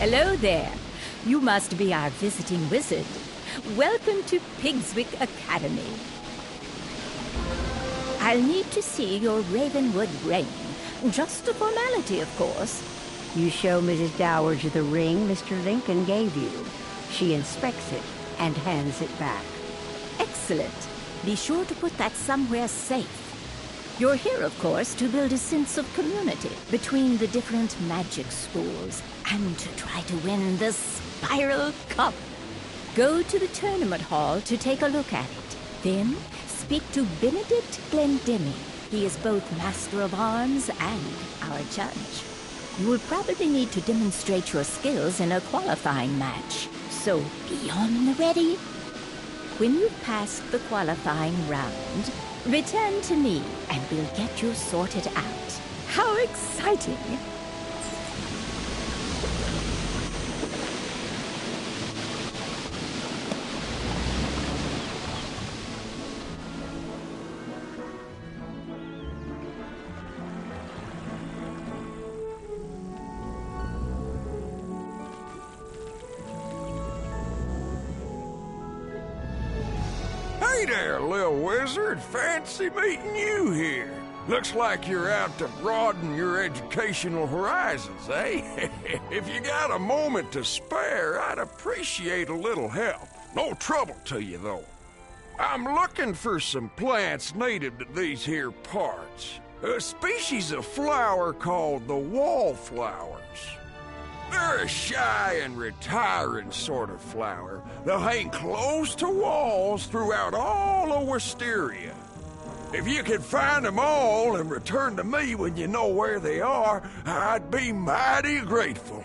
Hello there. You must be our visiting wizard. Welcome to Pigswick Academy. I'll need to see your Ravenwood ring. Just a formality, of course. You show Mrs. Dowager the ring Mr. Lincoln gave you. She inspects it and hands it back. Excellent. Be sure to put that somewhere safe. You're here, of course, to build a sense of community between the different magic schools and to try to win the Spiral Cup. Go to the tournament hall to take a look at it. Then speak to Benedict Glendemi. He is both Master of Arms and our judge. You will probably need to demonstrate your skills in a qualifying match. So be on the ready. When you've passed the qualifying round, return to me and we'll get you sorted out. How exciting! Hey there, little wizard. Fancy meeting you here. Looks like you're out to broaden your educational horizons, eh? If you got a moment to spare, I'd appreciate a little help. No trouble to you, though. I'm looking for some plants native to these here parts. A species of flower called the wallflowers. They're a shy and retiring sort of flower. They'll hang close to walls throughout all of Wisteria. If you could find them all and return to me when you know where they are, I'd be mighty grateful.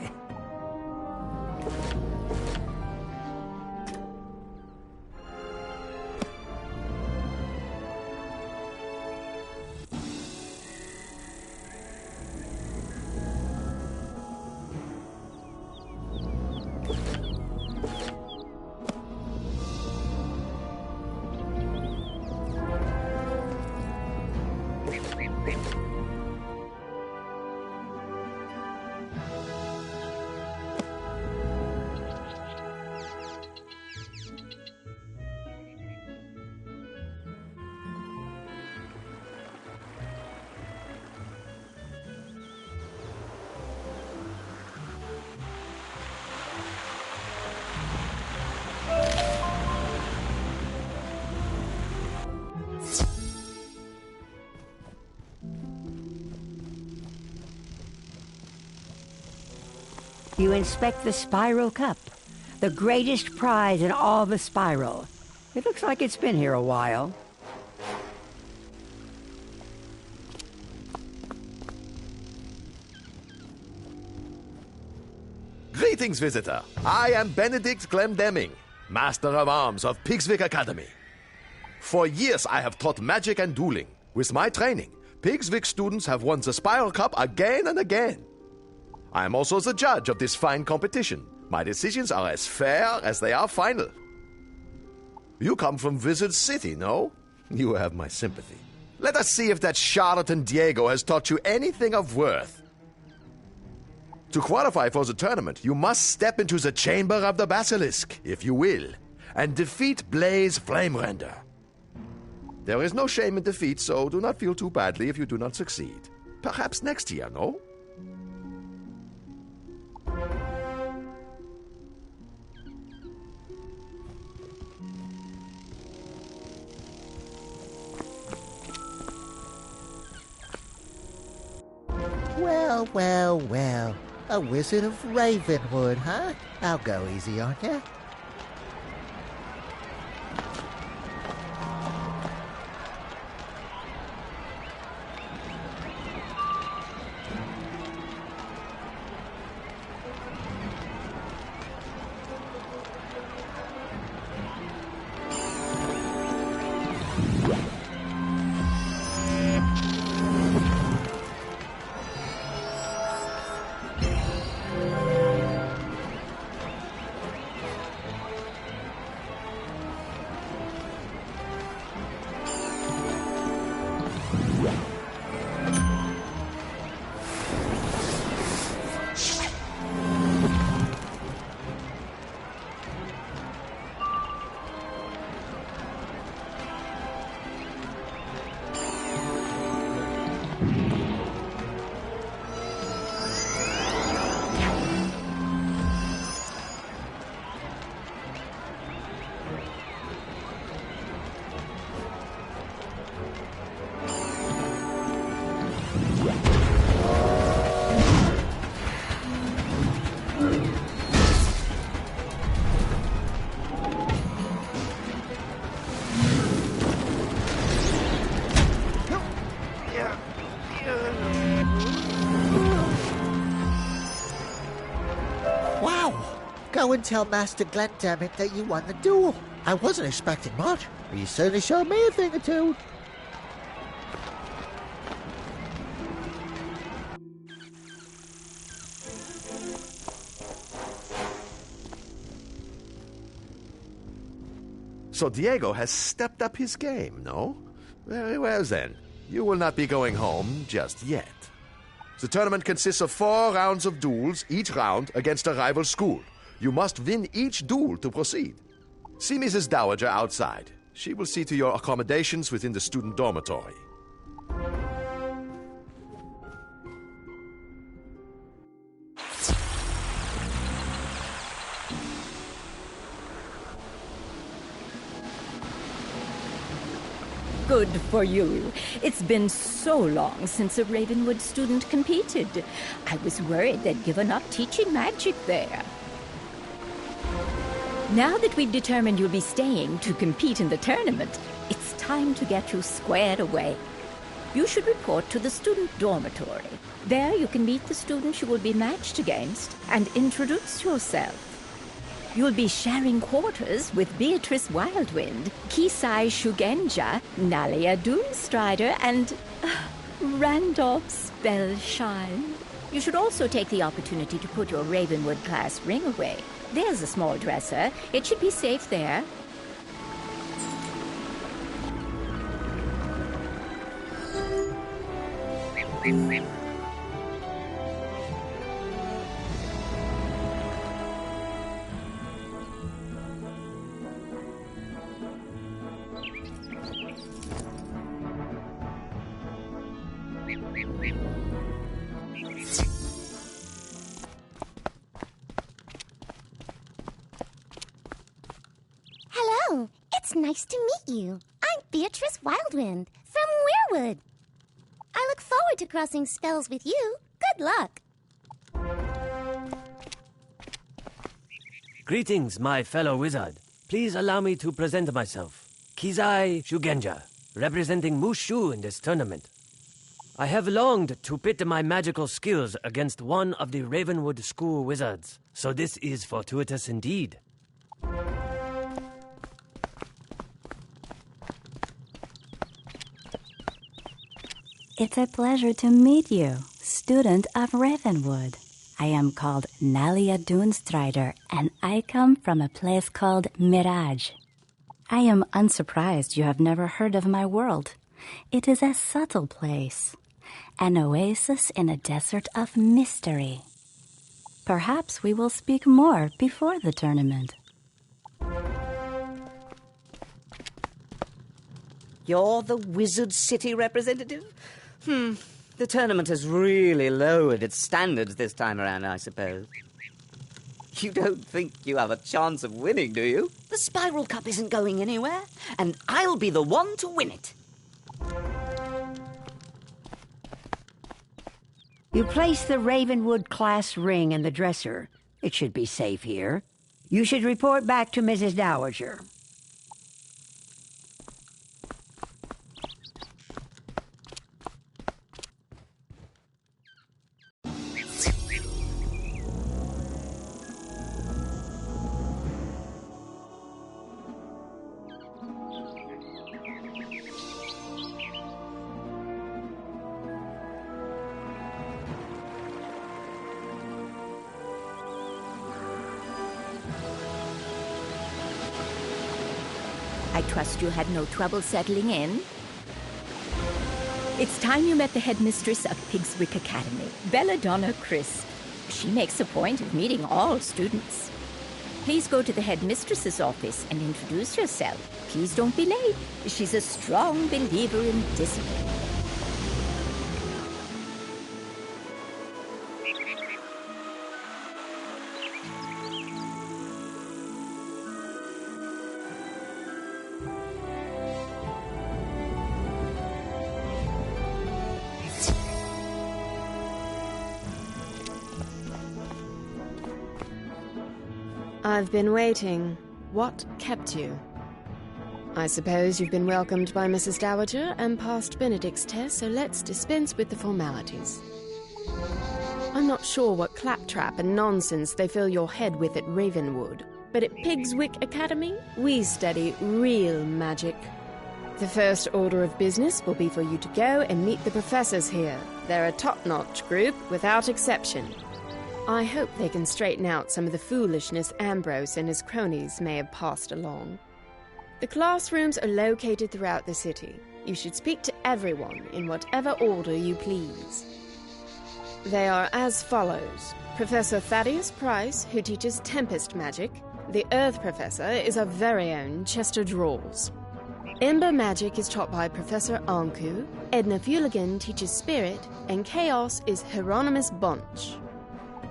You inspect the Spiral Cup, the greatest prize in all the Spiral. It looks like it's been here a while. Greetings, visitor. I am Benedict Glendemi, Master of Arms of Pigswick Academy. For years, I have taught magic and dueling. With my training, Pigswick students have won the Spiral Cup again and again. I am also the judge of this fine competition. My decisions are as fair as they are final. You come from Wizard City, no? You have my sympathy. Let us see if that charlatan Diego has taught you anything of worth. To qualify for the tournament, you must step into the Chamber of the Basilisk, if you will, and defeat Blaze Flamerender. There is no shame in defeat, so do not feel too badly if you do not succeed. Perhaps next year, no? Well, well, well. A wizard of Ravenwood, huh? I'll go easy on ya. Go and tell Master Glendemick that you won the duel. I wasn't expecting much, but you certainly showed me a thing or two. So Diego has stepped up his game, no? Very well then. You will not be going home just yet. The tournament consists of 4 rounds of duels, each round against a rival school. You must win each duel to proceed. See Mrs. Dowager outside. She will see to your accommodations within the student dormitory. Good for you. It's been so long since a Ravenwood student competed. I was worried they'd given up teaching magic there. Now that we've determined you'll be staying to compete in the tournament, it's time to get you squared away. You should report to the student dormitory. There you can meet the students you will be matched against and introduce yourself. You'll be sharing quarters with Beatrice Wildwind, Kisai Shugenja, Nalia Doomstrider, and Randolph Spellshine. You should also take the opportunity to put your Ravenwood class ring away. There's a small dresser. It should be safe there. Hello, it's nice to meet you. I'm Beatrice Wildwind from Weirwood. I look forward to crossing spells with you. Good luck. Greetings, my fellow wizard. Please allow me to present myself. Kizai Shugenja, representing Mushu in this tournament. I have longed to pit my magical skills against one of the Ravenwood school wizards, so this is fortuitous indeed. It's a pleasure to meet you, student of Ravenwood. I am called Nalia Doomstrider, and I come from a place called Mirage. I am unsurprised you have never heard of my world. It is a subtle place, an oasis in a desert of mystery. Perhaps we will speak more before the tournament. You're the Wizard City representative? The tournament has really lowered its standards this time around, I suppose. You don't think you have a chance of winning, do you? The Spiral Cup isn't going anywhere, and I'll be the one to win it. You place the Ravenwood class ring in the dresser. It should be safe here. You should report back to Mrs. Dowager. I trust you had no trouble settling in. It's time you met the headmistress of Pigswick Academy, Belladonna Crisp. She makes a point of meeting all students. Please go to the headmistress's office and introduce yourself. Please don't be late. She's a strong believer in discipline. I've been waiting. What kept you? I suppose you've been welcomed by Mrs. Dowager and passed Benedict's test, so let's dispense with the formalities. I'm not sure what claptrap and nonsense they fill your head with at Ravenwood, but at Pigswick Academy, we study real magic. The first order of business will be for you to go and meet the professors here. They're a top-notch group, without exception. I hope they can straighten out some of the foolishness Ambrose and his cronies may have passed along. The classrooms are located throughout the city. You should speak to everyone in whatever order you please. They are as follows. Professor Thaddeus Price, who teaches Tempest Magic. The Earth Professor is our very own Chester Drawls. Ember Magic is taught by Professor Anku. Edna Fuligan teaches Spirit, and Chaos is Hieronymus Bunch.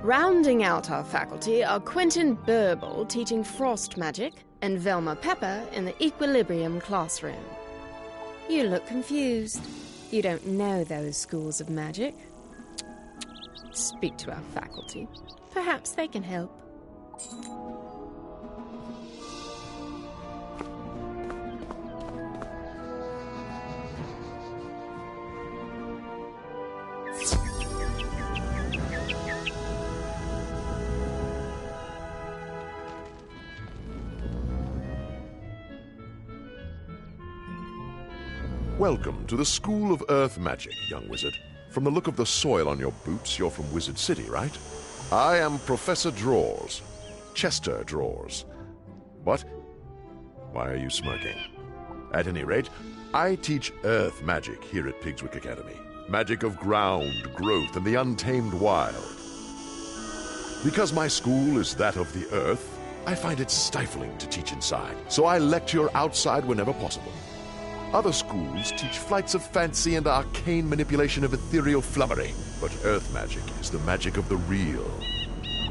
Rounding out our faculty are Quentin Burble teaching Frost Magic, and Velma Pepper in the Equilibrium classroom. You look confused. You don't know those schools of magic. Speak to our faculty. Perhaps they can help. Welcome to the School of Earth Magic, young wizard. From the look of the soil on your boots, you're from Wizard City, right? I am Professor Drawers. Chester Drawers. What? Why are you smirking? At any rate, I teach Earth Magic here at Pigswick Academy. Magic of ground, growth, and the untamed wild. Because my school is that of the Earth, I find it stifling to teach inside, so I lecture outside whenever possible. Other schools teach flights of fancy and arcane manipulation of ethereal flummery, but Earth magic is the magic of the real.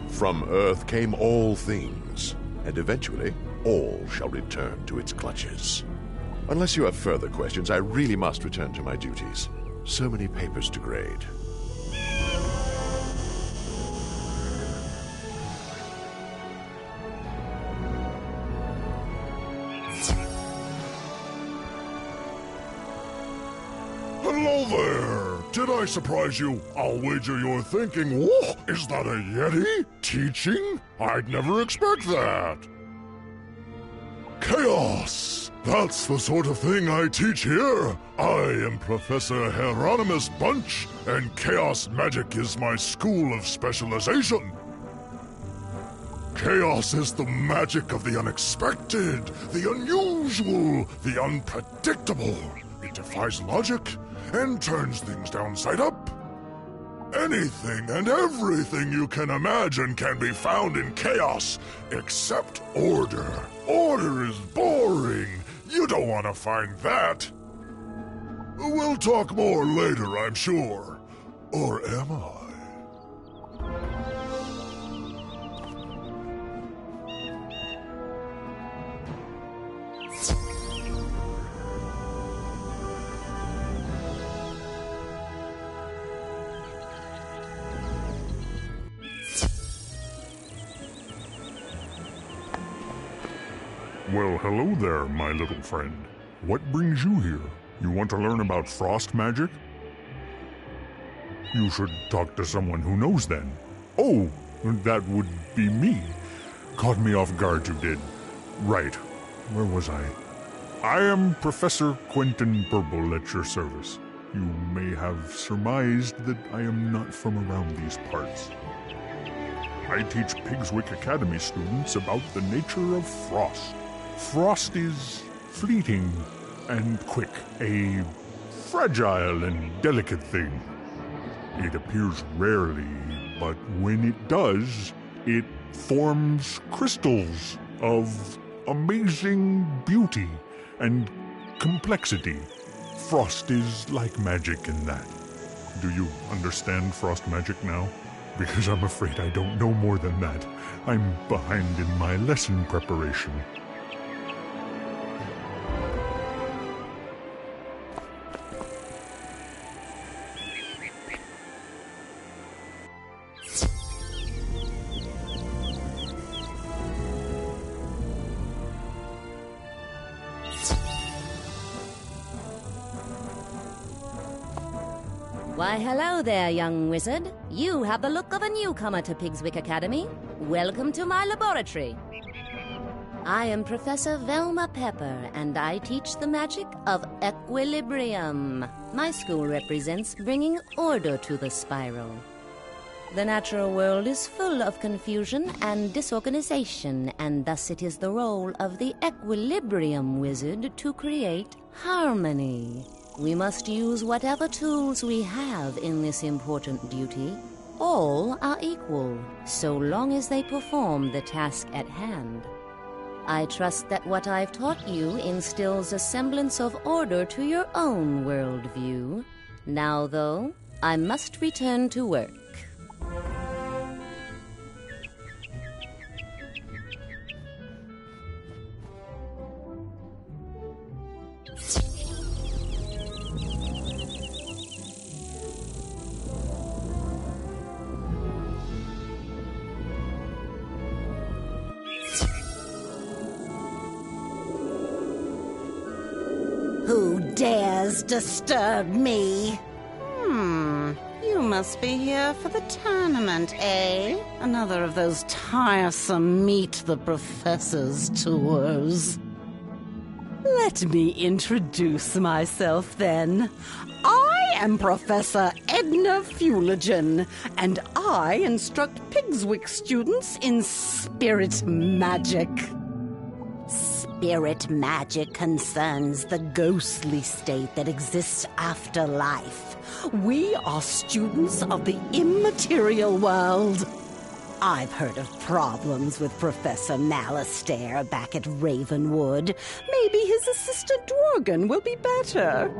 From Earth came all things, and eventually all shall return to its clutches. Unless you have further questions, I really must return to my duties. So many papers to grade. Hello there! Did I surprise you? I'll wager you're thinking, whoa, is that a Yeti? Teaching? I'd never expect that! Chaos! That's the sort of thing I teach here! I am Professor Hieronymus Bunch, and Chaos Magic is my school of specialization. Chaos is the magic of the unexpected, the unusual, the unpredictable. It defies logic and turns things downside up. Anything and everything you can imagine can be found in chaos, except order. Order is boring. You don't want to find that. We'll talk more later, I'm sure. Or am I? Well, hello there, my little friend. What brings you here? You want to learn about frost magic? You should talk to someone who knows then. Oh, that would be me. Caught me off guard, you did. Right. Where was I? I am Professor Quentin Burble at your service. You may have surmised that I am not from around these parts. I teach Pigswick Academy students about the nature of frost. Frost is fleeting and quick, a fragile and delicate thing. It appears rarely, but when it does, it forms crystals of amazing beauty and complexity. Frost is like magic in that. Do you understand frost magic now? Because I'm afraid I don't know more than that. I'm behind in my lesson preparation. Why, hello there, young wizard. You have the look of a newcomer to Pigswick Academy. Welcome to my laboratory. I am Professor Velma Pepper, and I teach the magic of equilibrium. My school represents bringing order to the spiral. The natural world is full of confusion and disorganization, and thus it is the role of the equilibrium wizard to create harmony. We must use whatever tools we have in this important duty. All are equal, so long as they perform the task at hand. I trust that what I've taught you instills a semblance of order to your own worldview. Now, though, I must return to work. Who dares disturb me? You must be here for the tournament, eh? Another of those tiresome Meet the Professors tours. Let me introduce myself, then. I am Professor Edna Fuligen, and I instruct Pigswick students in spirit magic. Spirit magic concerns the ghostly state that exists after life. We are students of the immaterial world. I've heard of problems with Professor Malastair back at Ravenwood. Maybe his assistant Dworgen will be better.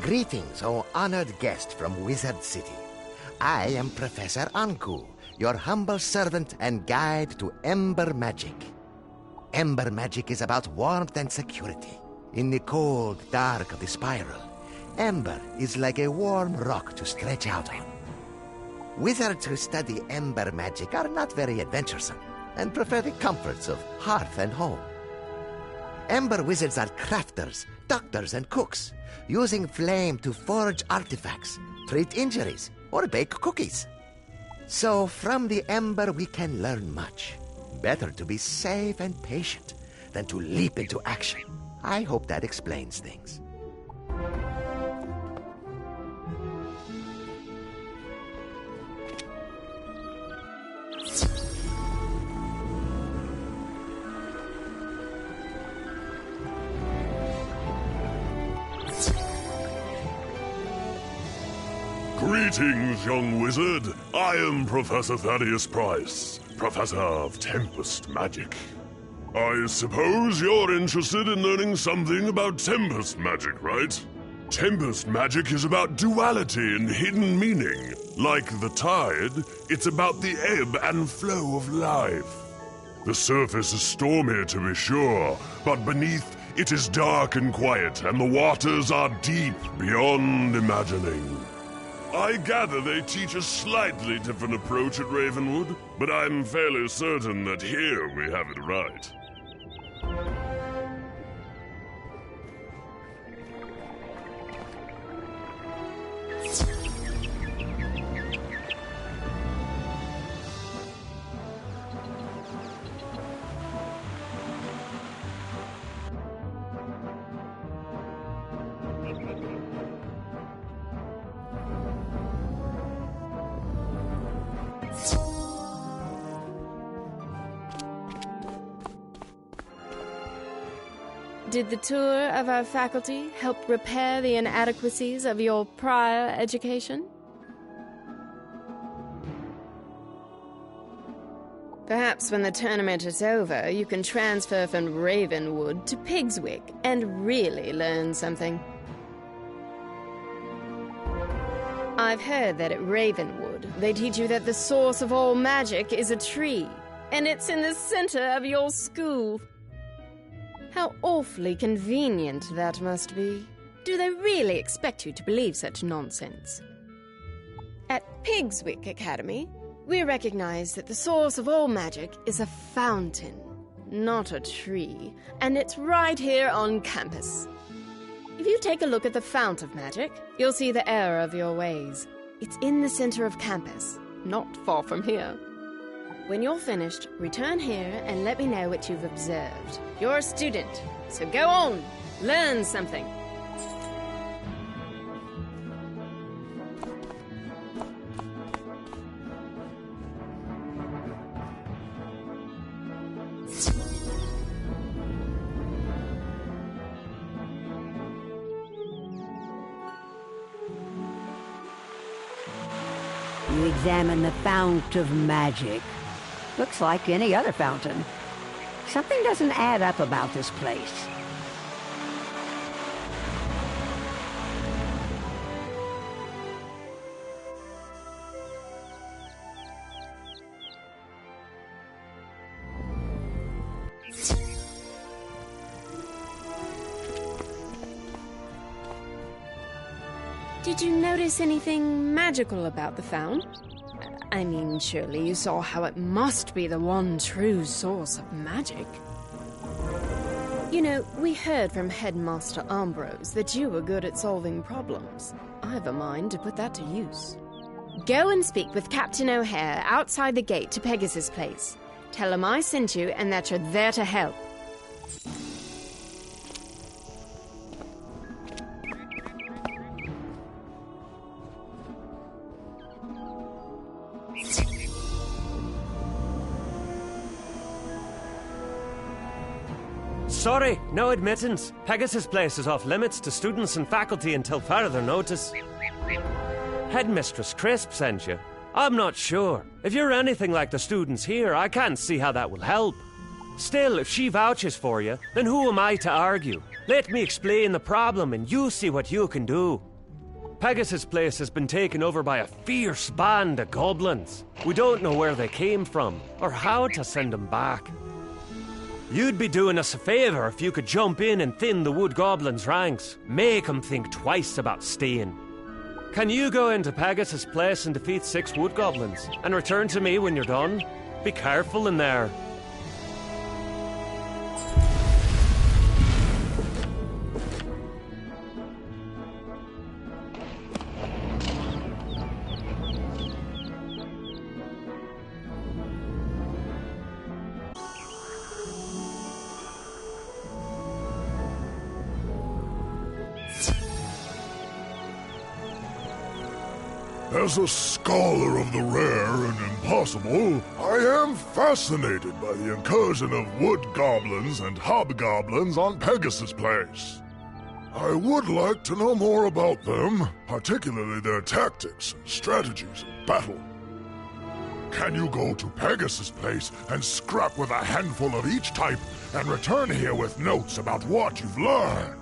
Greetings, O honored guest from Wizard City. I am Professor Anku, your humble servant and guide to Ember Magic. Ember Magic is about warmth and security. In the cold dark of the spiral, Ember is like a warm rock to stretch out on. Wizards who study Ember Magic are not very adventuresome and prefer the comforts of hearth and home. Ember Wizards are crafters, doctors, and cooks, using flame to forge artifacts, treat injuries, or bake cookies. So from the Ember we can learn much. Better to be safe and patient than to leap into action. I hope that explains things. Greetings, young wizard. I am Professor Thaddeus Price, Professor of Tempest Magic. I suppose you're interested in learning something about Tempest Magic, right? Tempest Magic is about duality and hidden meaning. Like the tide, it's about the ebb and flow of life. The surface is stormy, to be sure, but beneath it is dark and quiet, and the waters are deep beyond imagining. I gather they teach a slightly different approach at Ravenwood, but I'm fairly certain that here we have it right. Did the tour of our faculty help repair the inadequacies of your prior education? Perhaps when the tournament is over, you can transfer from Ravenwood to Pigswick and really learn something. I I've heard that at Ravenwood, they teach you that the source of all magic is a tree, and it's in the center of your school. How awfully convenient that must be. Do they really expect you to believe such nonsense? At Pigswick Academy, we recognize that the source of all magic is a fountain, not a tree, and it's right here on campus. If you take a look at the fount of magic, you'll see the error of your ways. It's in the center of campus, not far from here. When you're finished, return here and let me know what you've observed. You're a student, so go on, learn something. You examine the fount of magic. Looks like any other fountain. Something doesn't add up about this place. Did you notice anything magical about the fount? I mean, surely you saw how it must be the one true source of magic. You know, we heard from Headmaster Ambrose that you were good at solving problems. I've a mind to put that to use. Go and speak with Captain O'Hare outside the gate to Pegasus Place. Tell him I sent you and that you're there to help. Sorry, no admittance. Pegasus Place is off limits to students and faculty until further notice. Headmistress Crisp sent you. I'm not sure. If you're anything like the students here, I can't see how that will help. Still, if she vouches for you, then who am I to argue? Let me explain the problem and you see what you can do. Pegasus Place has been taken over by a fierce band of goblins. We don't know where they came from, or how to send them back. You'd be doing us a favor if you could jump in and thin the wood goblins' ranks. Make them think twice about staying. Can you go into Pegasus Place and defeat 6 wood goblins, and return to me when you're done? Be careful in there. As a scholar of the rare and impossible, I am fascinated by the incursion of wood goblins and hobgoblins on Pegasus Place. I would like to know more about them, particularly their tactics and strategies in battle. Can you go to Pegasus Place and scrap with a handful of each type and return here with notes about what you've learned?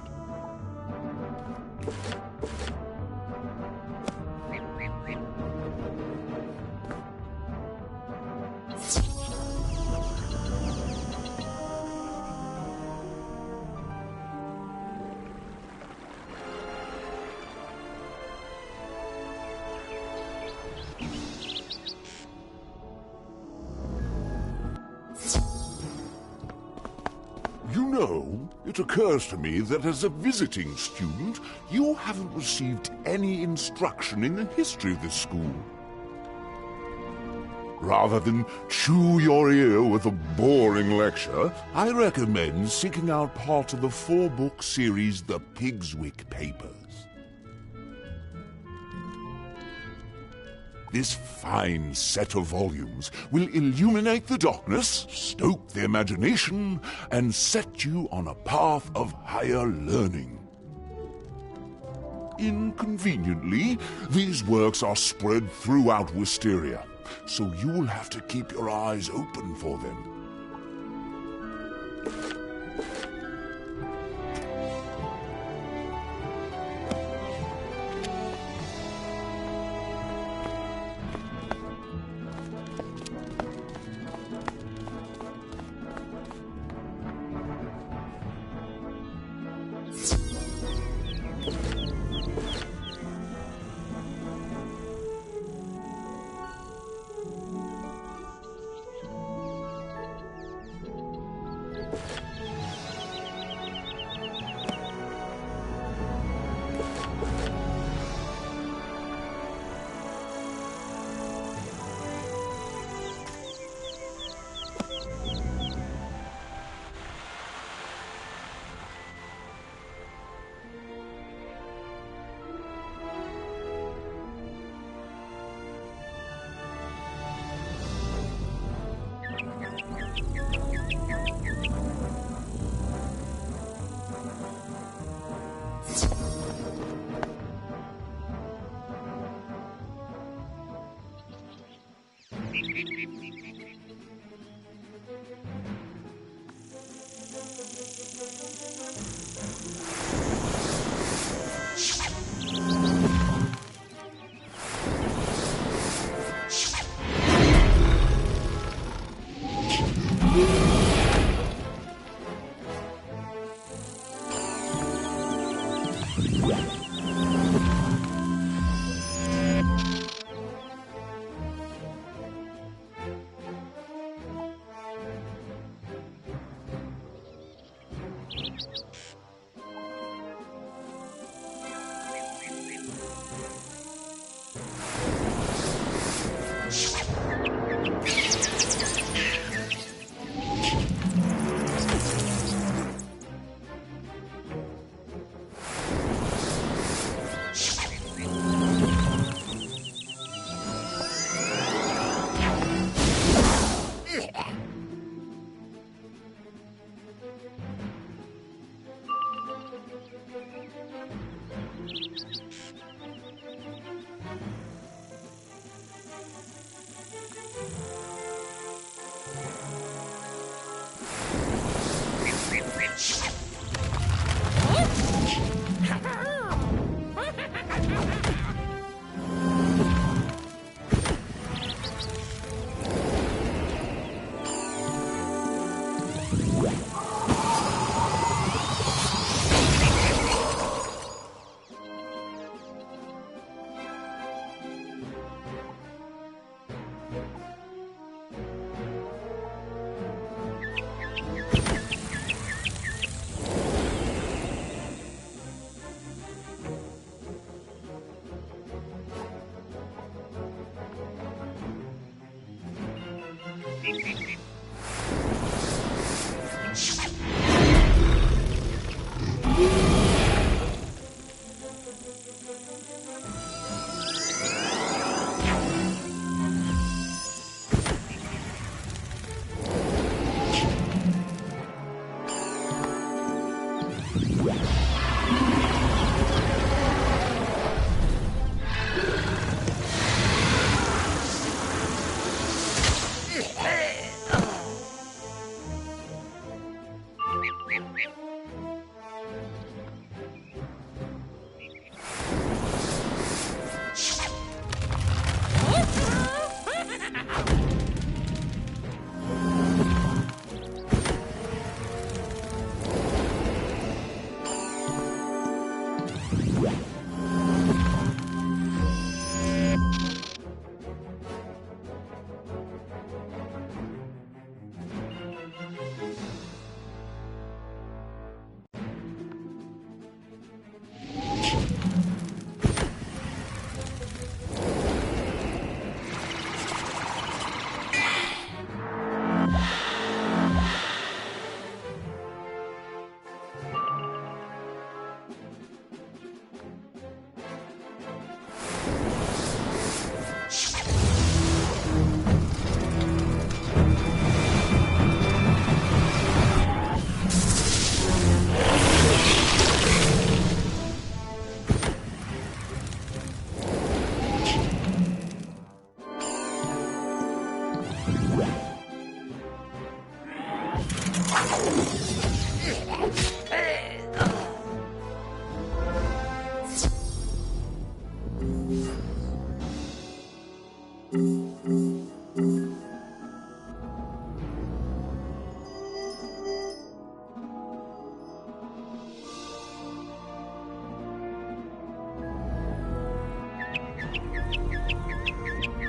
You know, it occurs to me that as a visiting student, you haven't received any instruction in the history of this school. Rather than chew your ear with a boring lecture, I recommend seeking out part of the 4-book series The Pigswick Papers. This fine set of volumes will illuminate the darkness, stoke the imagination, and set you on a path of higher learning. Inconveniently, these works are spread throughout Wisteria, so you will have to keep your eyes open for them.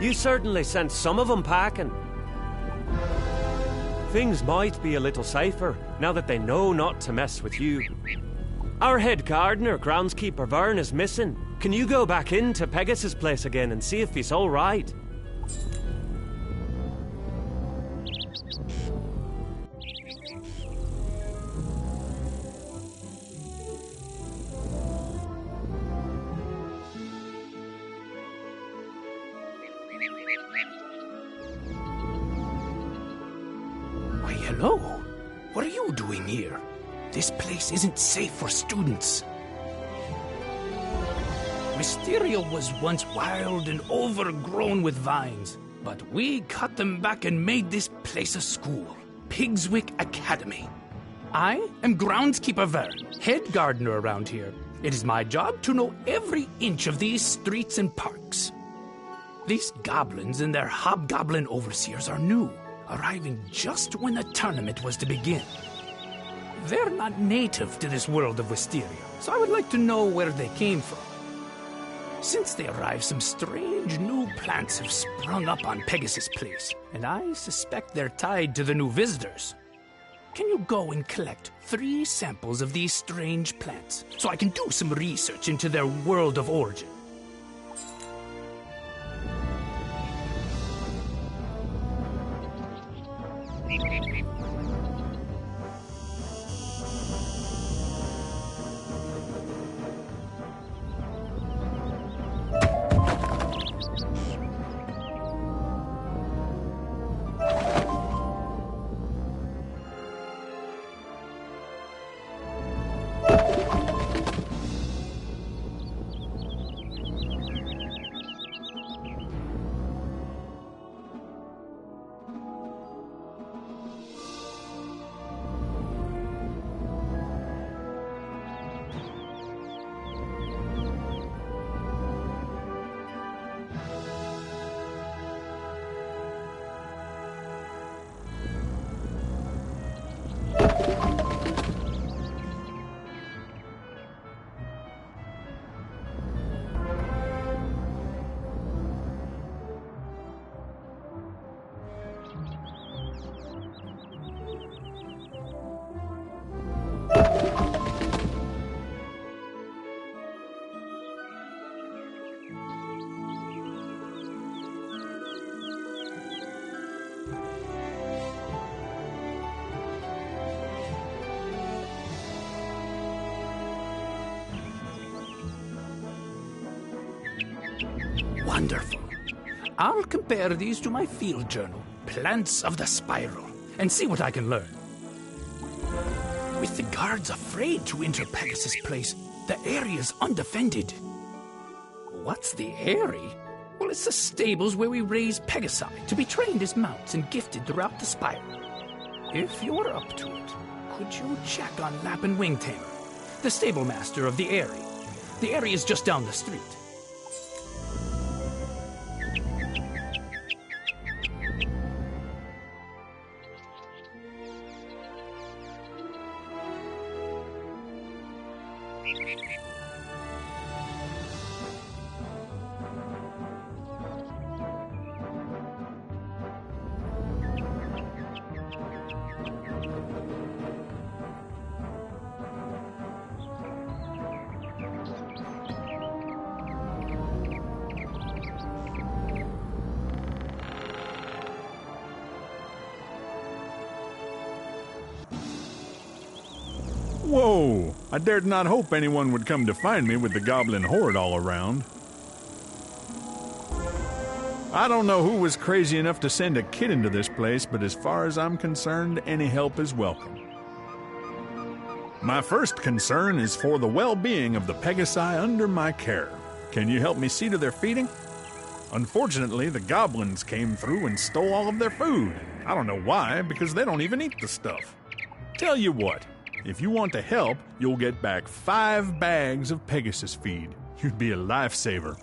You certainly sent some of them packing. Things might be a little safer now that they know not to mess with you. Our head gardener, groundskeeper Vern, is missing. Can you go back into Pegasus' place again and see if he's all right? Why, hello. What are you doing here? This place isn't safe for students. Wisteria was once wild and overgrown with vines, but we cut them back and made this place a school, Pigswick Academy. I am groundskeeper Vern, head gardener around here. It is my job to know every inch of these streets and parks. These goblins and their hobgoblin overseers are new, arriving just when the tournament was to begin. They're not native to this world of Wisteria, so I would like to know where they came from. Since they arrived, some strange new plants have sprung up on Pegasus Place, and I suspect they're tied to the new visitors. can you go and collect 3 samples of these strange plants so I can do some research into their world of origin? Wonderful. I'll compare these to my field journal, Plants of the Spiral, and see what I can learn. With the guards afraid to enter Pegasus Place, the area's undefended. What's the Airy? Well, it's the stables where we raise Pegasi to be trained as mounts and gifted throughout the spiral. If you're up to it, could you check on Lap and Wing Tamer, the stable master of the Airy? The Airy is just down the street. Whoa! I dared not hope anyone would come to find me with the goblin horde all around. I don't know who was crazy enough to send a kid into this place, but as far as I'm concerned, any help is welcome. My first concern is for the well-being of the Pegasi under my care. Can you help me see to their feeding? Unfortunately, the goblins came through and stole all of their food. I don't know why, because they don't even eat the stuff. Tell you what, if you want to help, you'll get back 5 bags of Pegasus feed. You'd be a lifesaver.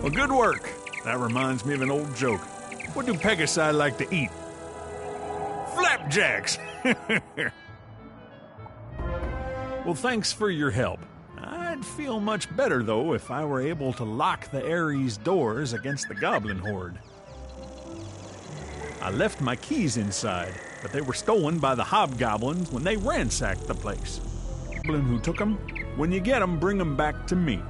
Well, good work. That reminds me of an old joke. What do Pegasi like to eat? Flapjacks! Well, thanks for your help. I'd feel much better, though, if I were able to lock the Ares doors against the goblin horde. I left my keys inside, but they were stolen by the hobgoblins when they ransacked the place. The goblin who took them, when you get them, bring them back to me.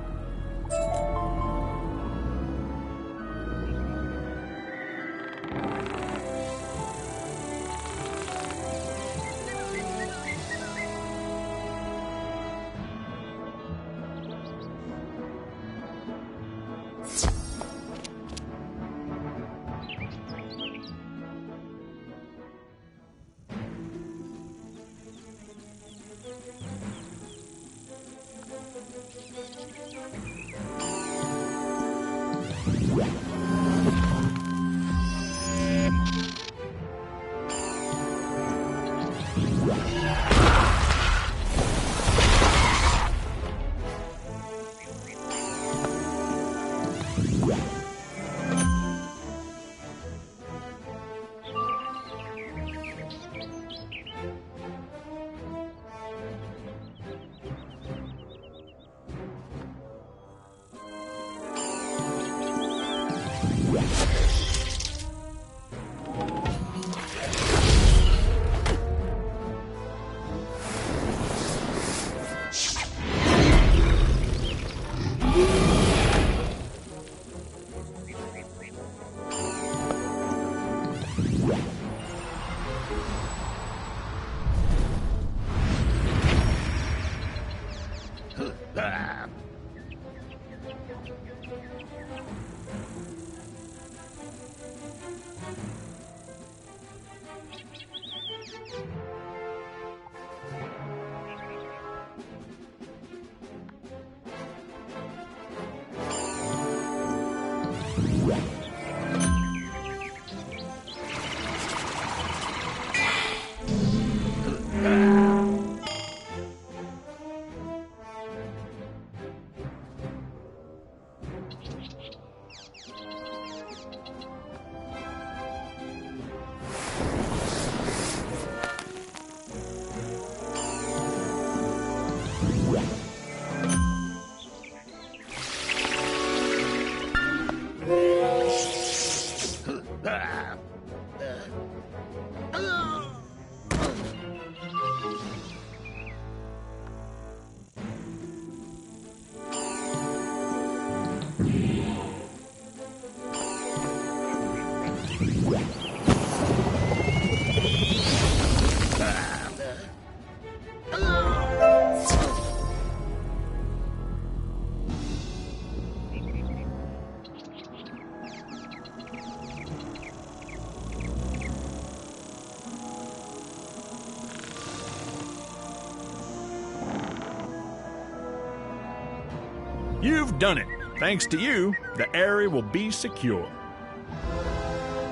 You've done it. Thanks to you, the area will be secure.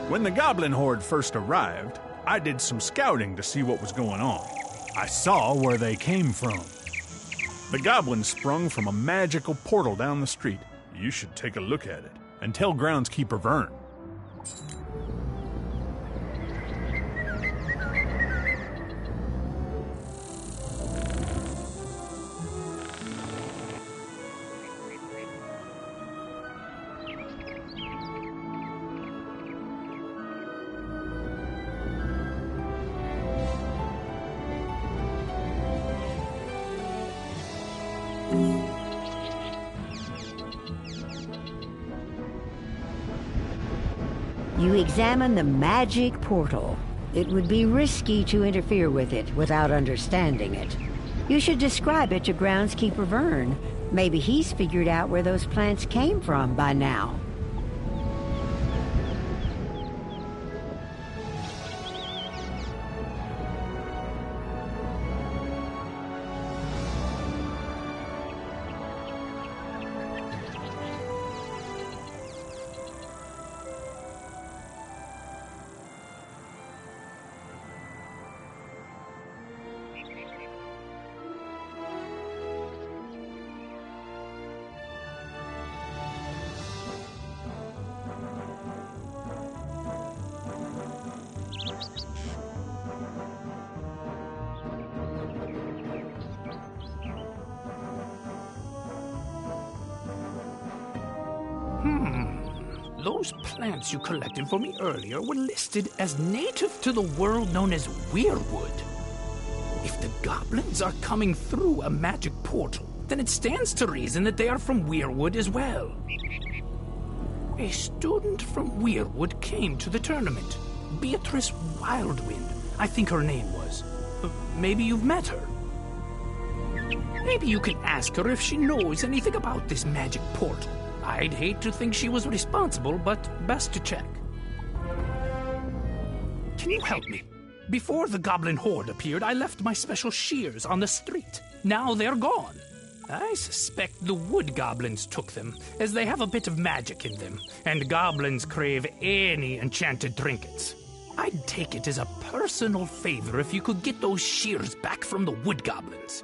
When the goblin horde first arrived, I did some scouting to see what was going on. I saw where they came from. The goblins sprung from a magical portal down the street. You should take a look at it and tell groundskeeper Vern. You examine the magic portal. It would be risky to interfere with it without understanding it. You should describe it to groundskeeper Vern. Maybe he's figured out where those plants came from by now. those plants you collected for me earlier were listed as native to the world known as Weirwood. If the goblins are coming through a magic portal, then it stands to reason that they are from Weirwood as well. A student from Weirwood came to the tournament. Beatrice Wildwind, I think her name was. Maybe you've met her. Maybe you can ask her if she knows anything about this magic portal. I'd hate to think she was responsible, but best to check. Can you help me? Before the goblin horde appeared, I left my special shears on the street. Now they're gone. I suspect the wood goblins took them, as they have a bit of magic in them, and goblins crave any enchanted trinkets. I'd take it as a personal favor if you could get those shears back from the wood goblins.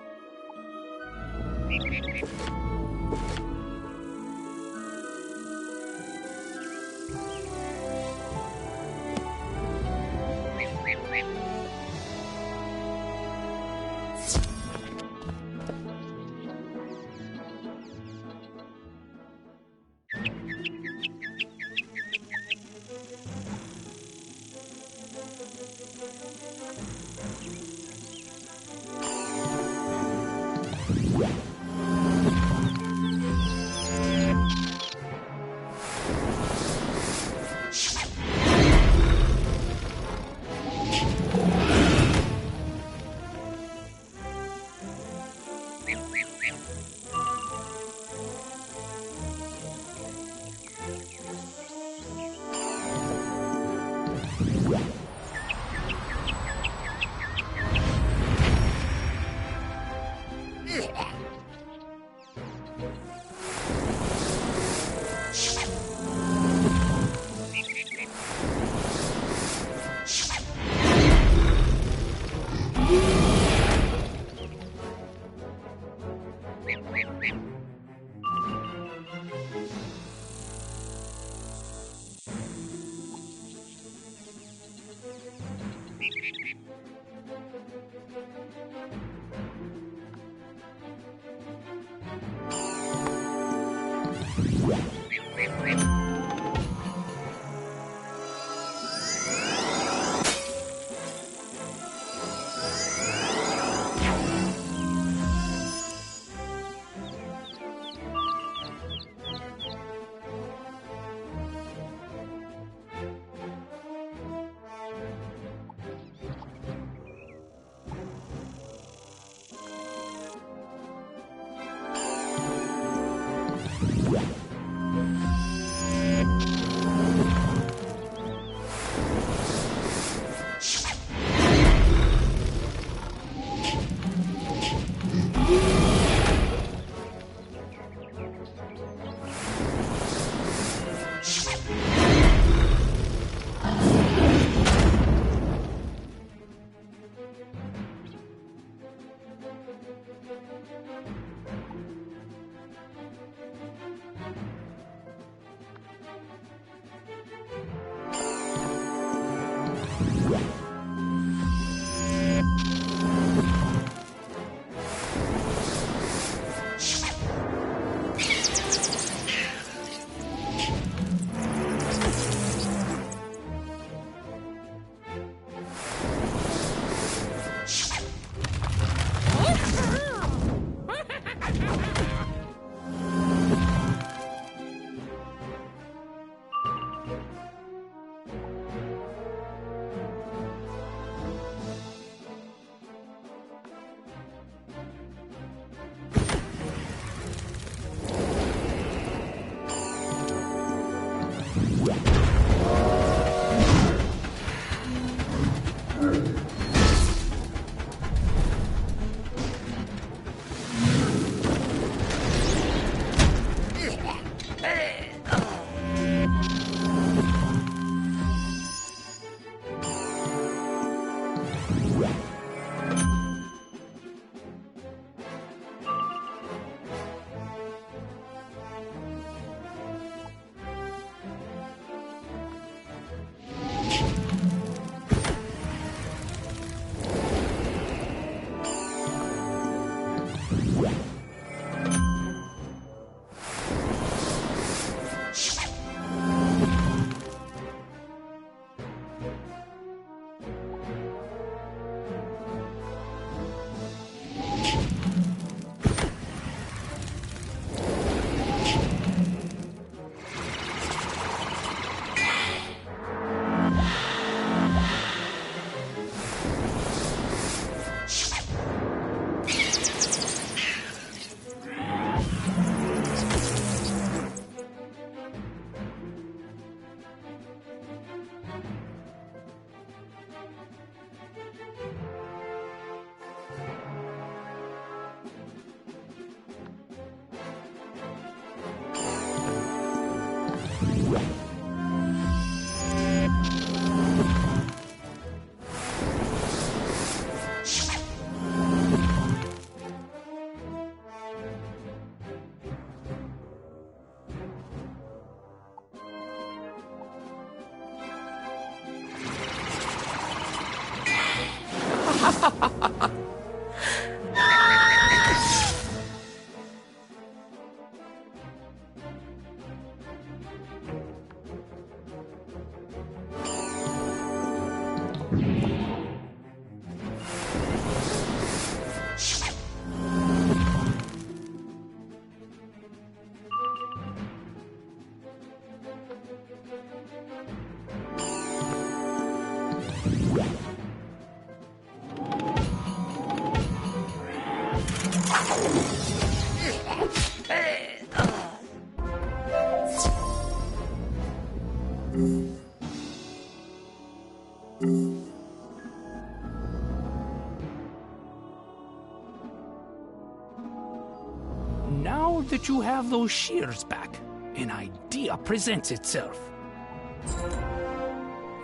Now that you have those shears back, an idea presents itself.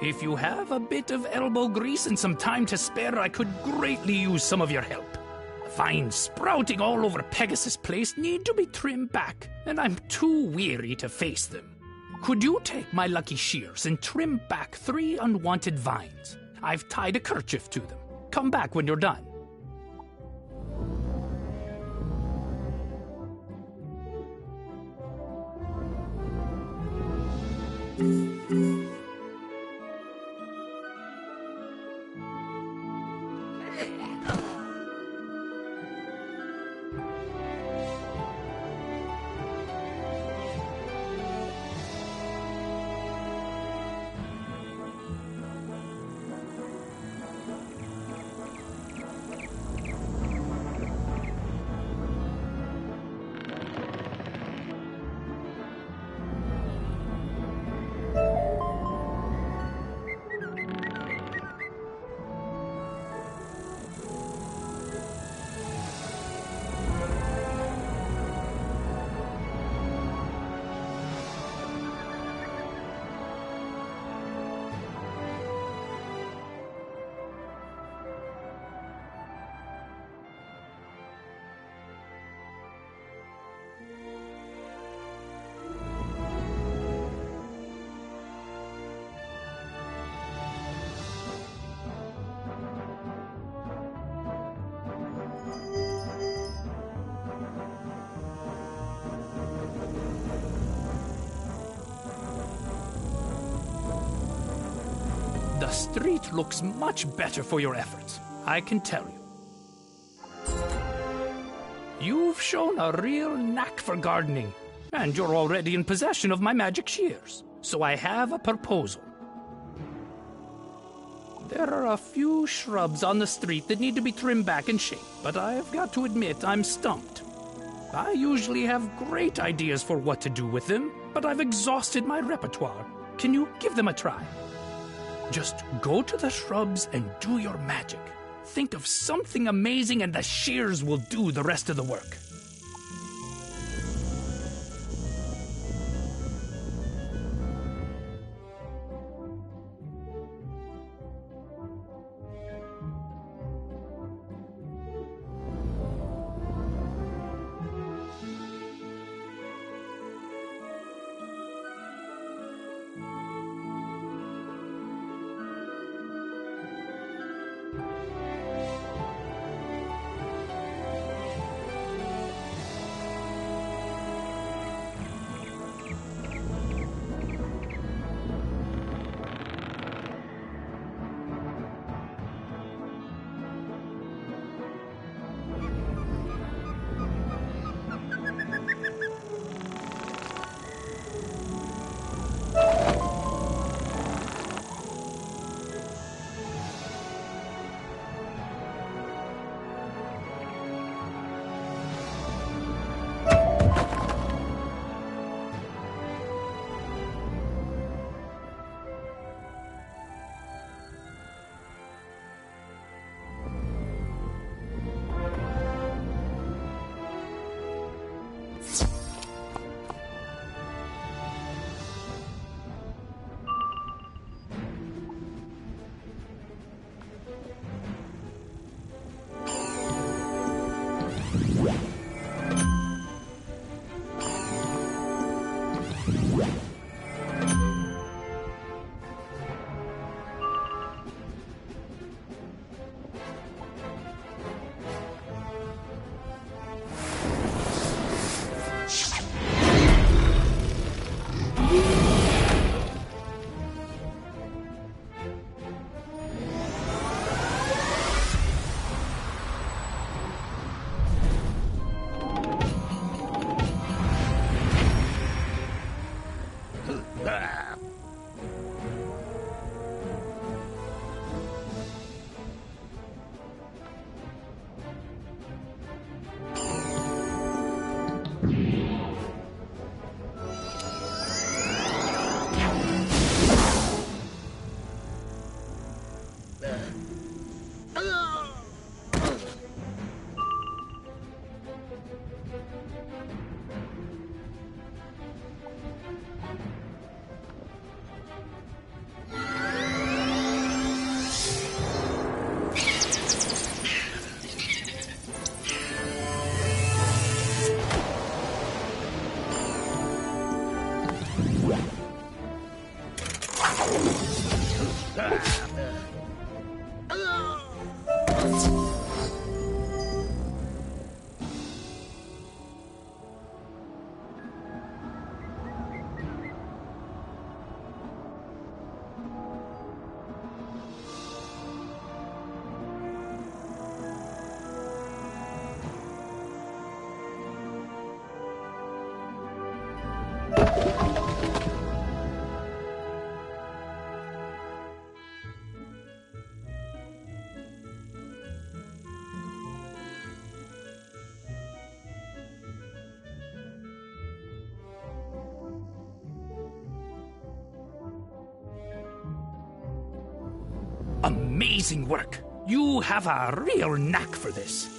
If you have a bit of elbow grease and some time to spare, I could greatly use some of your help. Vines sprouting all over Pegasus Place need to be trimmed back, and I'm too weary to face them. Could you take my lucky shears and trim back 3 unwanted vines? I've tied a kerchief to them. Come back when you're done. The street looks much better for your efforts, I can tell you. You've shown a real knack for gardening, and you're already in possession of my magic shears. So I have a proposal. There are a few shrubs on the street that need to be trimmed back and shaped, but I've got to admit I'm stumped. I usually have great ideas for what to do with them, but I've exhausted my repertoire. Can you give them a try? Just go to the shrubs and do your magic. Think of something amazing and the shears will do the rest of the work. Amazing work. You have a real knack for this.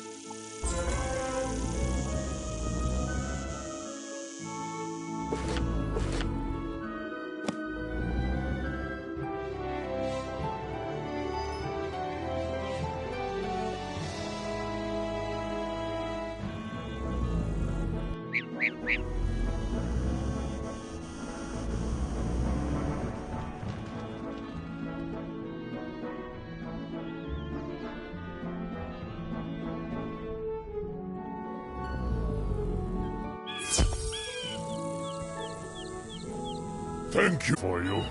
Thank you for you.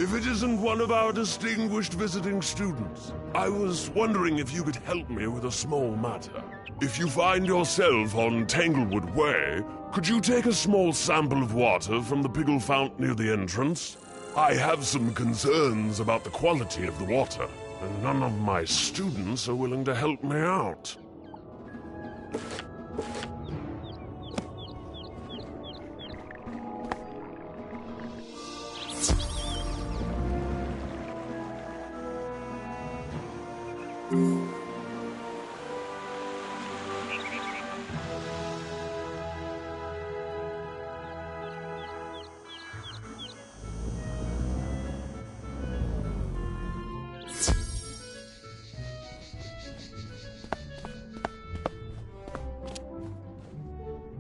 If it isn't one of our distinguished visiting students, I was wondering if you could help me with a small matter. If you find yourself on Tanglewood Way, could you take a small sample of water from the Piggle Fount near the entrance? I have some concerns about the quality of the water, and none of my students are willing to help me out.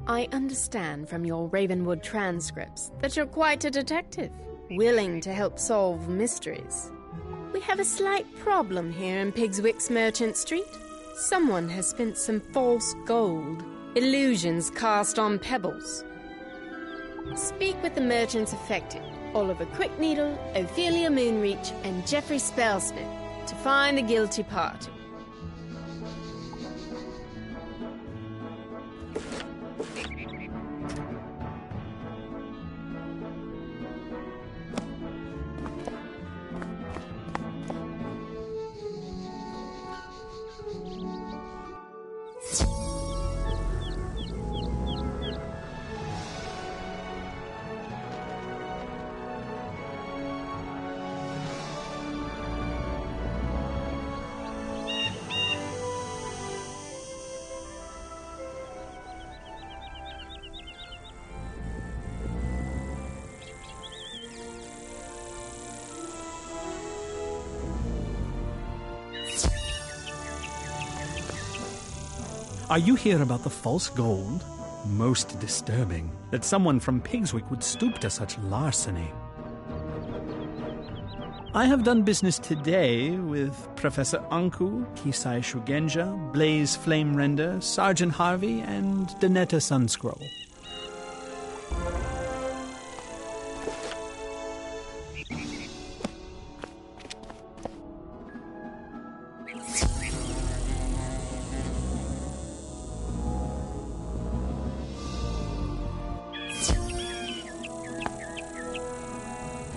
I understand from your Ravenwood transcripts that you're quite a detective, willing to help solve mysteries. We have a slight problem here in Pigswick's Merchant Street. Someone has spent some false gold, illusions cast on pebbles. Speak with the merchants affected, Oliver Quickneedle, Ophelia Moonreach, and Geoffrey Spellsmith, to find the guilty party. Are you here about the false gold? Most disturbing that someone from Pigswick would stoop to such larceny. I have done business today with Professor Anku, Kisai Shugenja, Blaze Flamerender, Sergeant Harvey, and Danetta Sunscroll.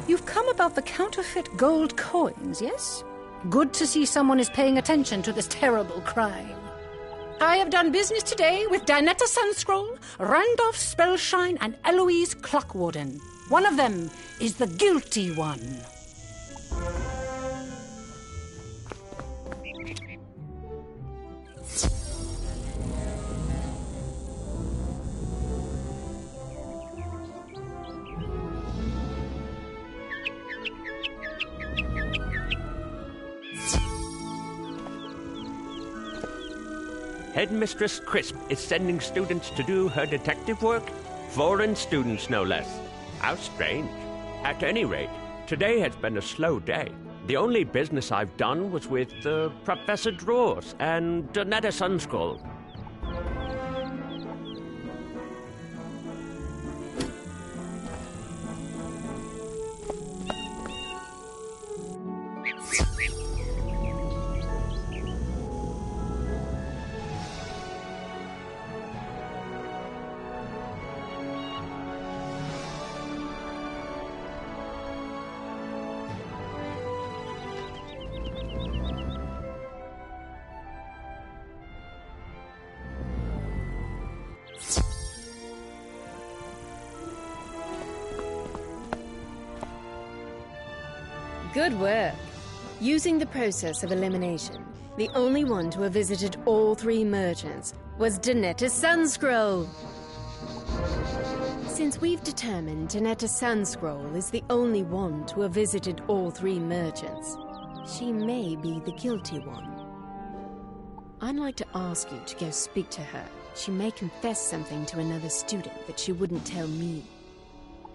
You've come about the counterfeit gold coins, yes? Good to see someone is paying attention to this terrible crime. I have done business today with Danetta Sunscroll, Randolph Spellshine, and Eloise Clockwarden. One of them is the guilty one. Headmistress Crisp is sending students to do her detective work? Foreign students, no less. How strange. At any rate, today has been a slow day. The only business I've done was with Professor Drawers and Donetta Sunskull. Good work. Using the process of elimination, the only one to have visited all three merchants was Donetta Sunscroll. Since we've determined Donetta Sunscroll is the only one to have visited all three merchants, she may be the guilty one. I'd like to ask you to go speak to her. She may confess something to another student that she wouldn't tell me.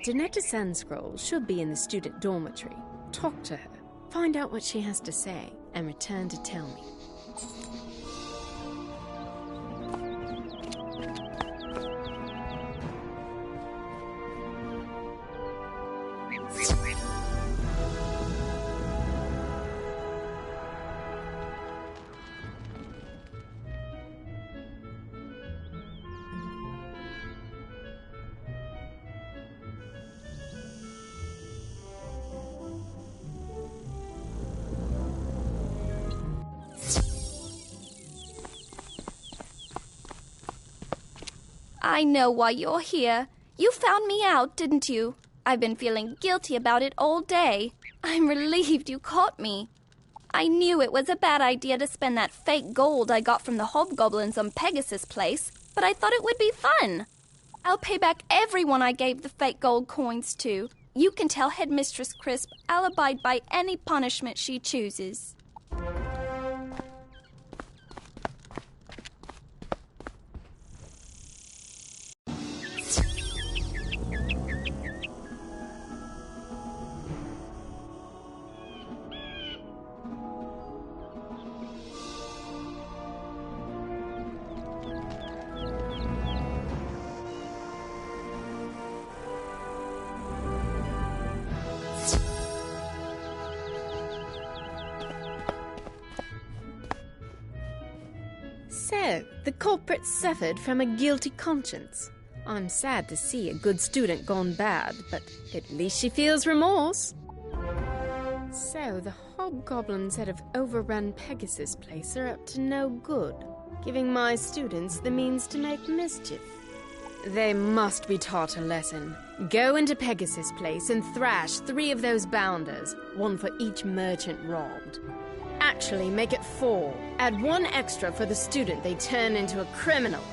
Donetta Sunscroll should be in the student dormitory. Talk to her, find out what she has to say, and return to tell me. I know why you're here. You found me out, didn't you? I've been feeling guilty about it all day. I'm relieved you caught me. I knew it was a bad idea to spend that fake gold I got from the hobgoblins on Pegasus Place, but I thought it would be fun. I'll pay back everyone I gave the fake gold coins to. You can tell Headmistress Crisp I'll abide by any punishment she chooses. So, the culprit suffered from a guilty conscience. I'm sad to see a good student gone bad, but at least she feels remorse. So, the hobgoblins that have overrun Pegasus Place are up to no good, giving my students the means to make mischief. They must be taught a lesson. Go into Pegasus Place and thrash 3 of those bounders, 1 for each merchant robbed. Actually, make it 4. Add 1 extra for the student they turn into a criminal.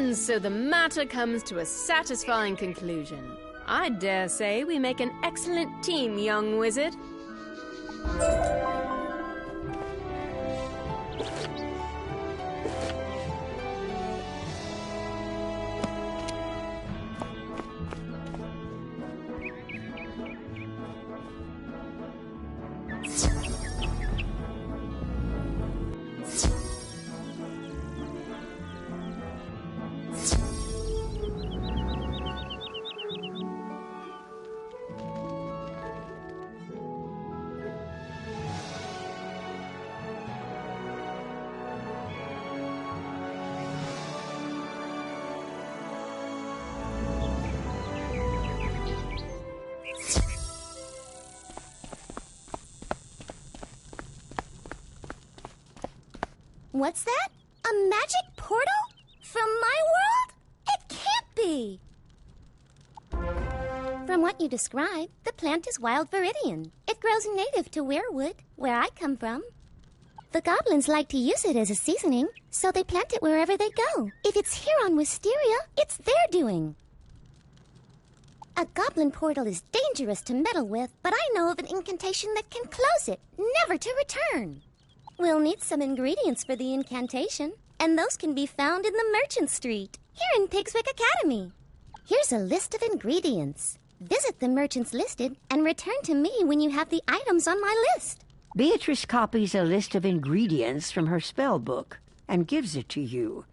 And so the matter comes to a satisfying conclusion. I dare say we make an excellent team, young wizard. What's that? A magic portal? From my world? It can't be! From what you describe, the plant is wild viridian. It grows native to Weirwood, where I come from. The goblins like to use it as a seasoning, so they plant it wherever they go. If it's here on Wisteria, it's their doing. A goblin portal is dangerous to meddle with, but I know of an incantation that can close it, never to return. We'll need some ingredients for the incantation, and those can be found in the Merchant Street, here in Pigswick Academy. Here's a list of ingredients. Visit the merchants listed and return to me when you have the items on my list. Beatrice copies a list of ingredients from her spell book and gives it to you.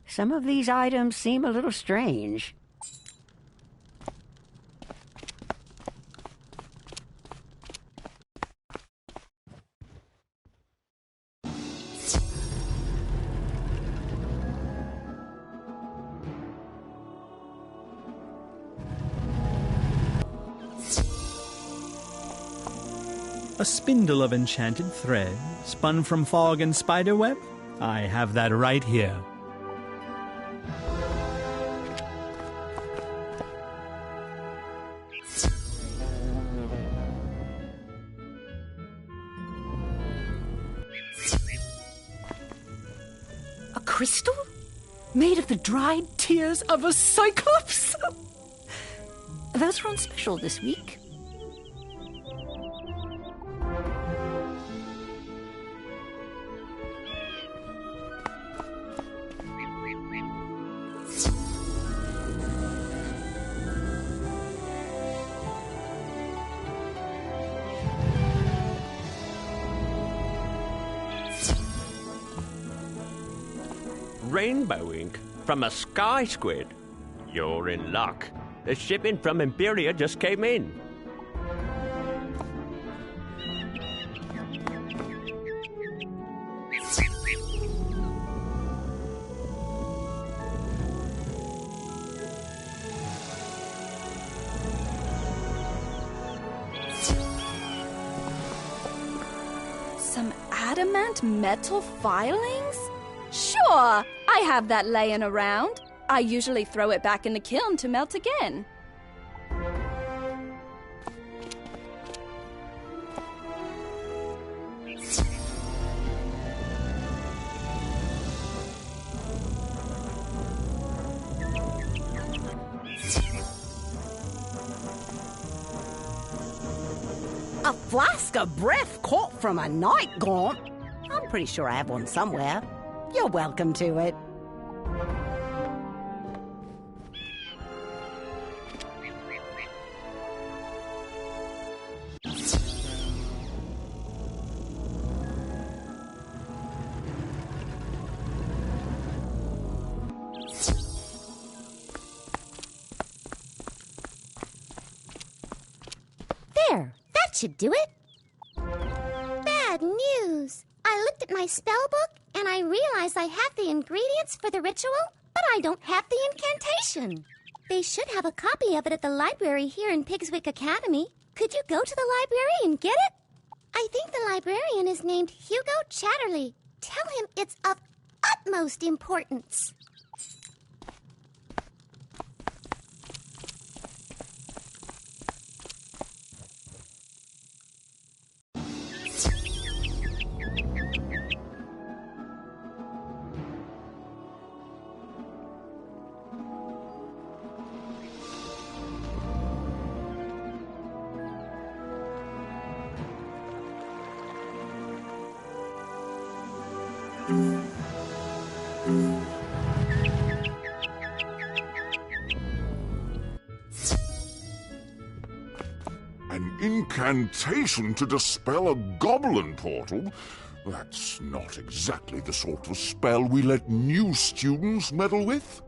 Some of these items seem a little strange. A spindle of enchanted thread, spun from fog and spiderweb? I have that right here. A crystal? Made of the dried tears of a cyclops? Those are on special this week. Rainbow ink from a sky squid. You're in luck. The shipment from Imperia just came in. Some adamant metal filings? Sure, I have that laying around. I usually throw it back in the kiln to melt again. A flask of breath caught from a night gaunt? I'm pretty sure I have one somewhere. You're welcome to it. There, that should do it. Bad news. I looked at my spell book and I realized I have the ingredients for the ritual, but I don't have the incantation. They should have a copy of it at the library here in Pigswick Academy. Could you go to the library and get it? I think the librarian is named Hugo Chatterley. Tell him it's of utmost importance. An incantation to dispel a goblin portal? That's not exactly the sort of spell we let new students meddle with.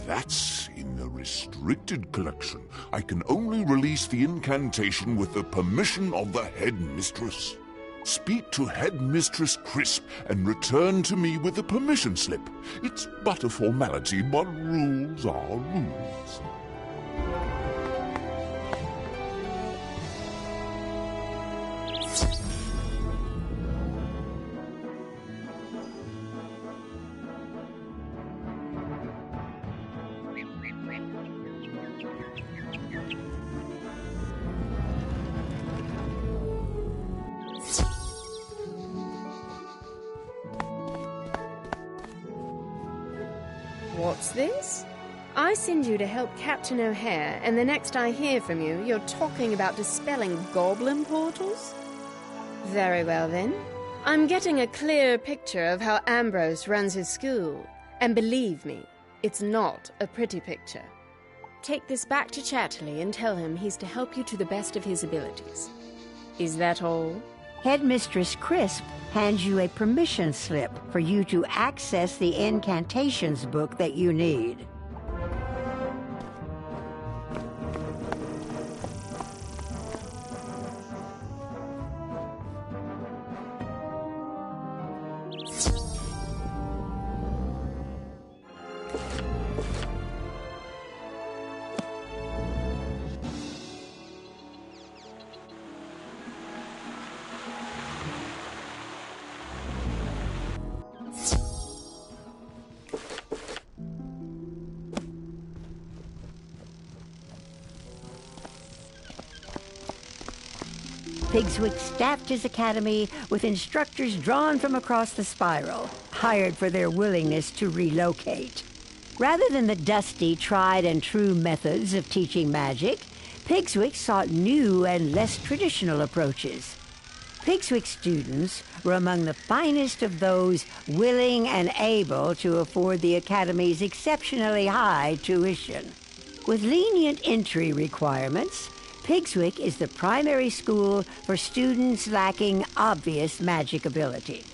That's in the restricted collection. I can only release the incantation with the permission of the headmistress. Speak to Headmistress Crisp and return to me with the permission slip. It's but a formality, but rules are rules. What's this? I send you to help Captain O'Hare, and the next I hear from you, you're talking about dispelling goblin portals? Very well, then. I'm getting a clear picture of how Ambrose runs his school, and believe me, it's not a pretty picture. Take this back to Chatterley and tell him he's to help you to the best of his abilities. Is that all? Headmistress Crisp hands you a permission slip for you to access the incantations book that you need. Pigswick staffed his academy with instructors drawn from across the spiral, hired for their willingness to relocate. Rather than the dusty, tried-and-true methods of teaching magic, Pigswick sought new and less traditional approaches. Pigswick students were among the finest of those willing and able to afford the academy's exceptionally high tuition. With lenient entry requirements, Pigswick is the primary school for students lacking obvious magic ability.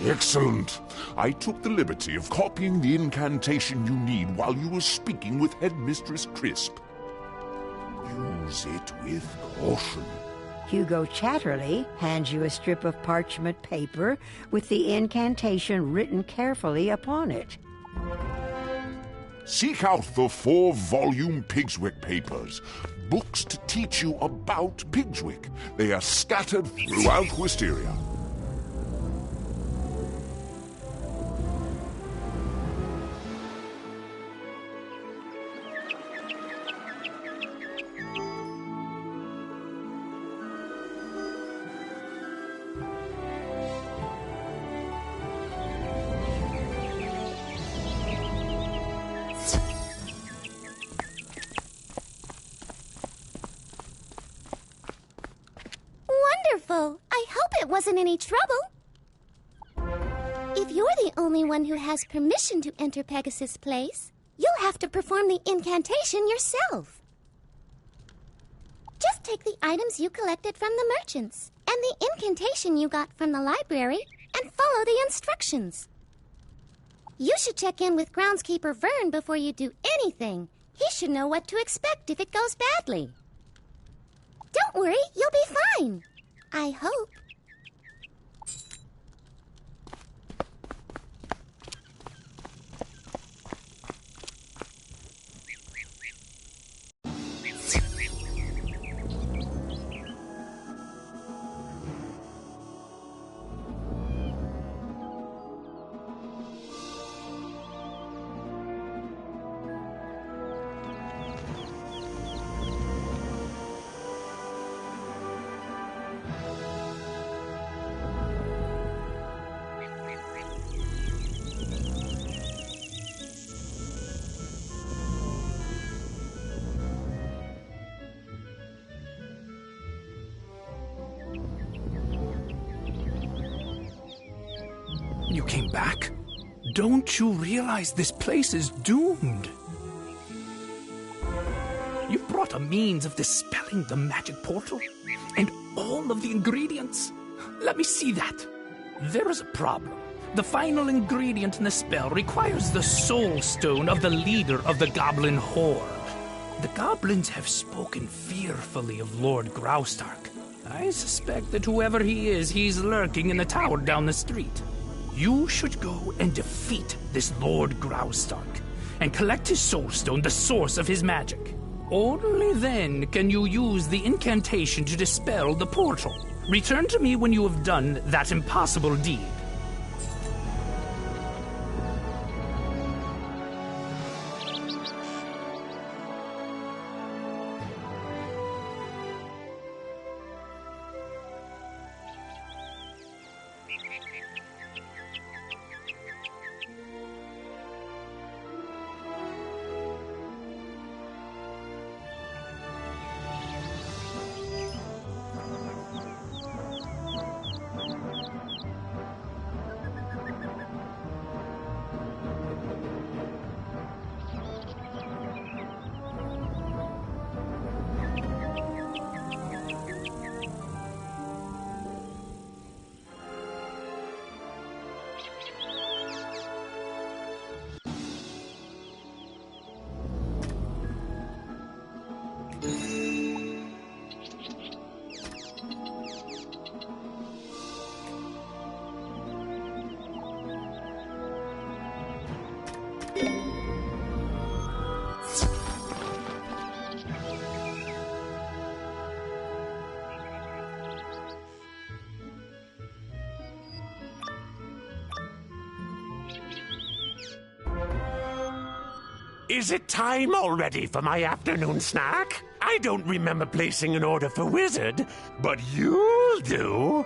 Excellent. I took the liberty of copying the incantation you need while you were speaking with Headmistress Crisp. Use it with caution. Hugo Chatterley hands you a strip of parchment paper with the incantation written carefully upon it. Seek out the 4-volume Pigswick papers, books to teach you about Pigswick. They are scattered throughout Wisteria. Wonderful! I hope it wasn't any trouble. If you're the only one who has permission to enter Pegasus Place, you'll have to perform the incantation yourself. Just take the items you collected from the merchants and the incantation you got from the library and follow the instructions. You should check in with groundskeeper Vern before you do anything. He should know what to expect if it goes badly. Don't worry, you'll be fine. I hope. you came back? Don't you realize this place is doomed? You brought a means of dispelling the magic portal? And all of the ingredients? Let me see that. There is a problem. The final ingredient in the spell requires the soul stone of the leader of the goblin horde. The goblins have spoken fearfully of Lord Graustark. I suspect that whoever he is, he's lurking in the tower down the street. You should go and defeat this Lord Graustark and collect his soul stone, the source of his magic. Only then can you use the incantation to dispel the portal. Return to me when you have done that impossible deed. Is it time already for my afternoon snack? I don't remember placing an order for Wizard, but you'll do.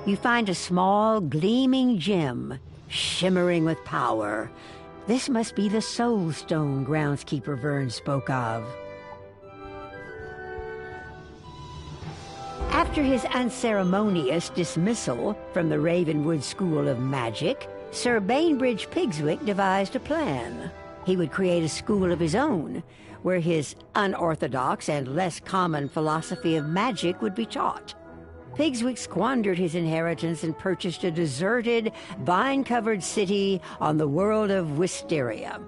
You find a small, gleaming gem, shimmering with power. This must be the Soul Stone groundskeeper Vern spoke of. After his unceremonious dismissal from the Ravenwood School of Magic, Sir Bainbridge Pigswick devised a plan. He would create a school of his own, where his unorthodox and less common philosophy of magic would be taught. Pigswick squandered his inheritance and purchased a deserted, vine-covered city on the world of Wisteria.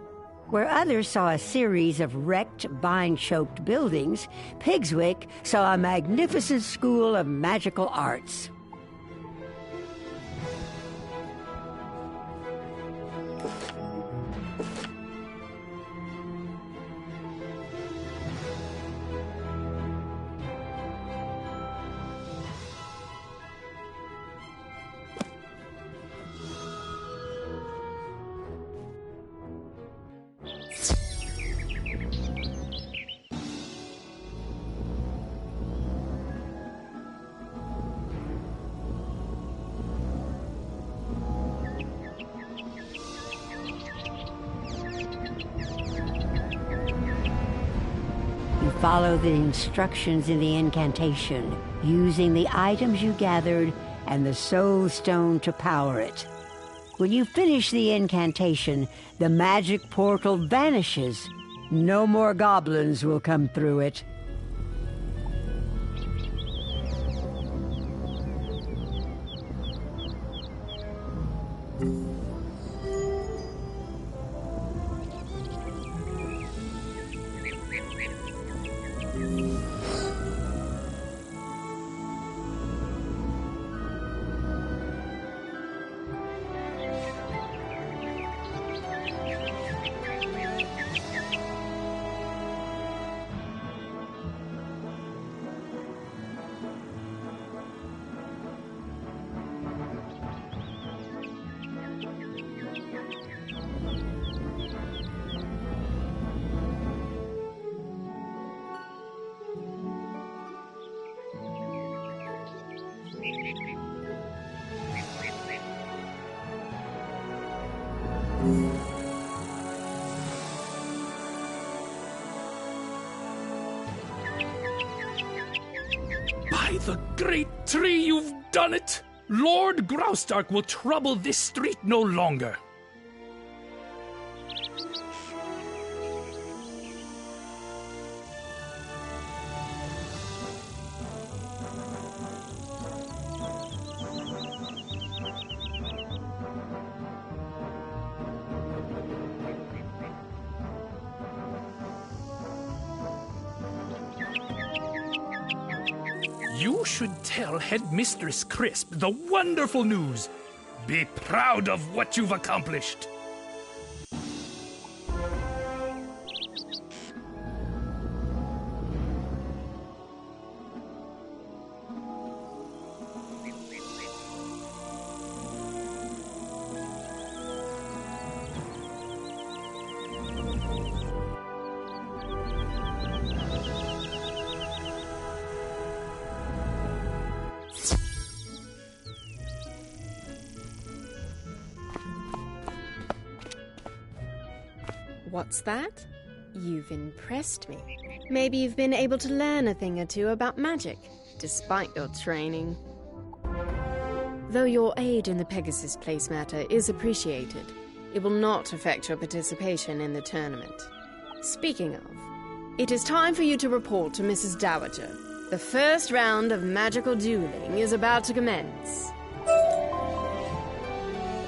Where others saw a series of wrecked, vine-choked buildings, Pigswick saw a magnificent school of magical arts. Follow the instructions in the incantation, using the items you gathered and the Soul Stone to power it. When you finish the incantation, the magic portal vanishes. No more goblins will come through it. By the great tree, you've done it! Lord Graustark will trouble this street no longer. You should tell Headmistress Crisp the wonderful news. Be proud of what you've accomplished. What's that? You've impressed me. Maybe you've been able to learn a thing or two about magic, despite your training. Though your aid in the Pegasus Place matter is appreciated, it will not affect your participation in the tournament. Speaking of, it is time for you to report to Mrs. Dowager. The first round of magical dueling is about to commence.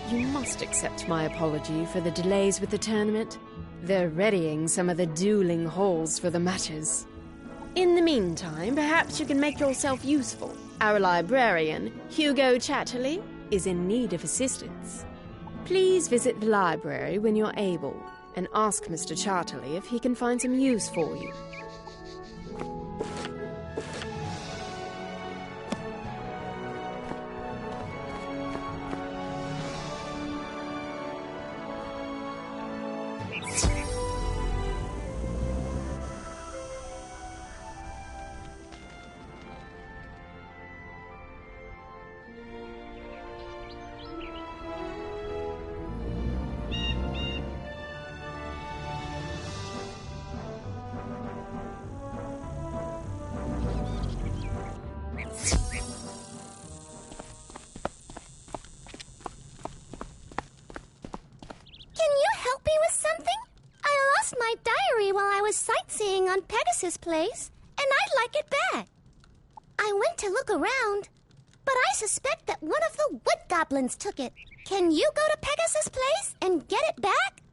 You must accept my apology for the delays with the tournament. They're readying some of the dueling halls for the matches. In the meantime, perhaps you can make yourself useful. Our librarian, Hugo Chatterley, is in need of assistance. Please visit the library when you're able, and ask Mr. Chatterley if he can find some use for you. Sightseeing on Pegasus Place, and I'd like it back. I went to look around, but I suspect that one of the wood goblins took it. Can you go to Pegasus Place and get it back?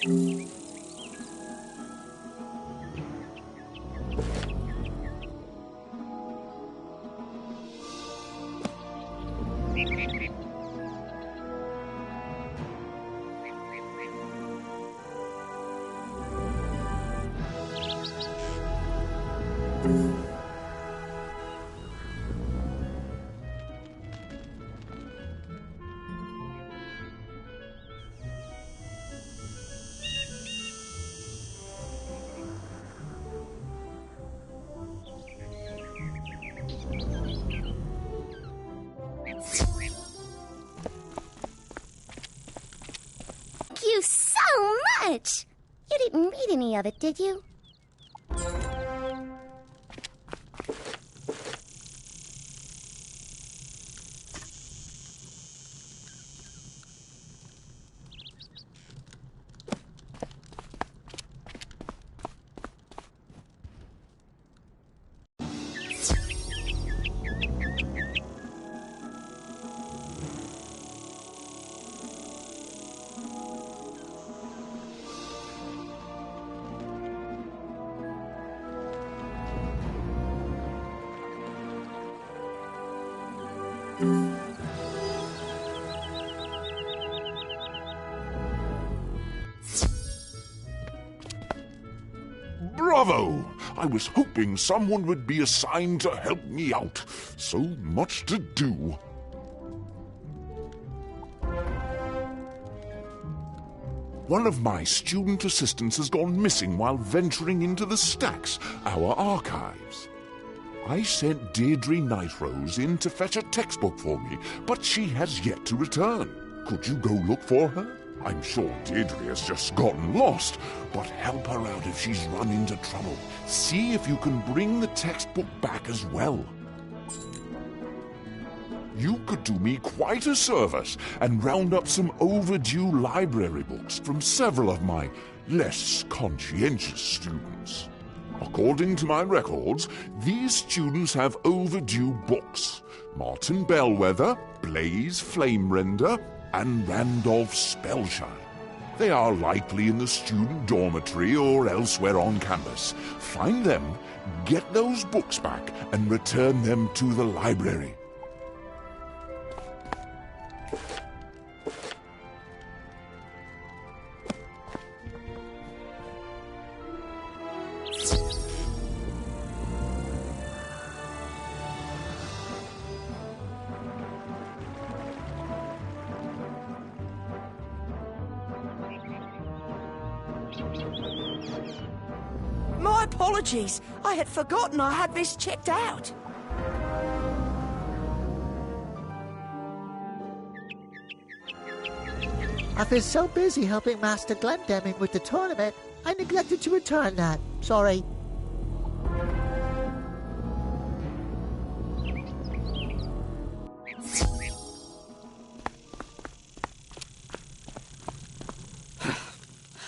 Thank you so much! You didn't read any of it, did you? Bravo! I was hoping someone would be assigned to help me out. So much to do. One of my student assistants has gone missing while venturing into the stacks, our archives. I sent Deirdre Nightrose in to fetch a textbook for me, but she has yet to return. Could you go look for her? I'm sure Deirdre has just gotten lost, but help her out if she's run into trouble. See if you can bring the textbook back as well. You could do me quite a service and round up some overdue library books from several of my less conscientious students. According to my records, these students have overdue books. Martin Bellwether, Blaze Flamerender, and Randolph Spellshine. They are likely in the student dormitory or elsewhere on campus. Find them, get those books back, and return them to the library. My apologies. I had forgotten I had this checked out. I've been so busy helping Master Glendeming with the tournament, I neglected to return that. Sorry.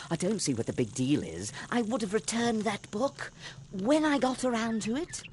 I don't see what the big deal is. I would have returned that book when I got around to it.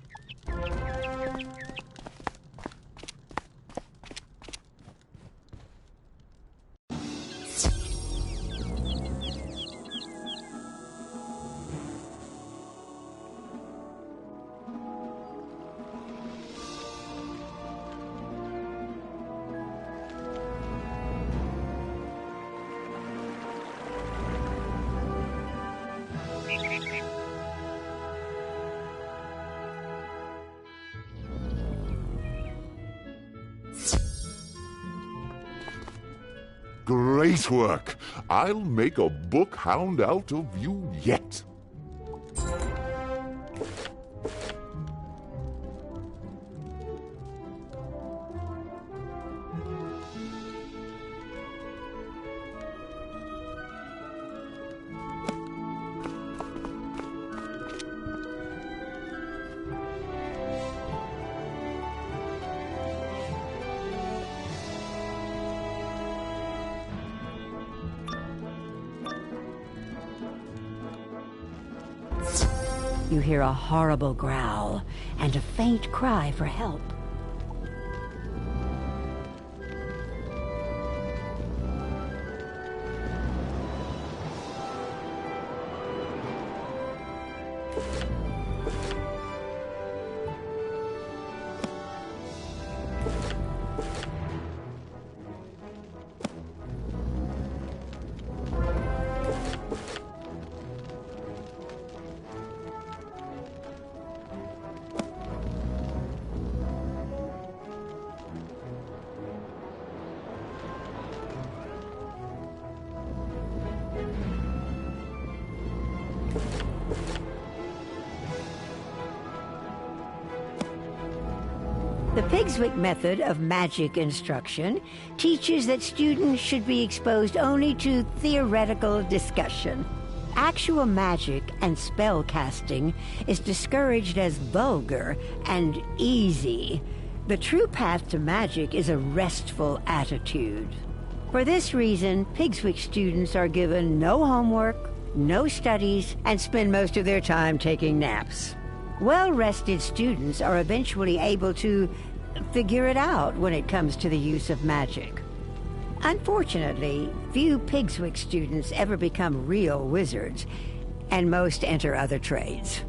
Great work! I'll make a book hound out of you yet. You hear a horrible growl and a faint cry for help. The Pigswick method of magic instruction teaches that students should be exposed only to theoretical discussion. Actual magic and spell casting is discouraged as vulgar and easy. The true path to magic is a restful attitude. For this reason, Pigswick students are given no homework, no studies, and spend most of their time taking naps. Well-rested students are eventually able to figure it out when it comes to the use of magic. Unfortunately, few Pigswick students ever become real wizards, and most enter other trades.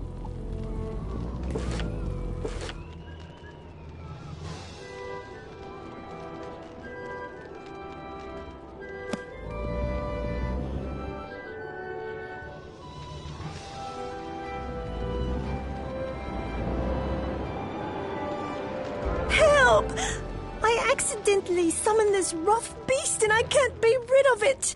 Help! I accidentally summoned this rough beast and I can't be rid of it!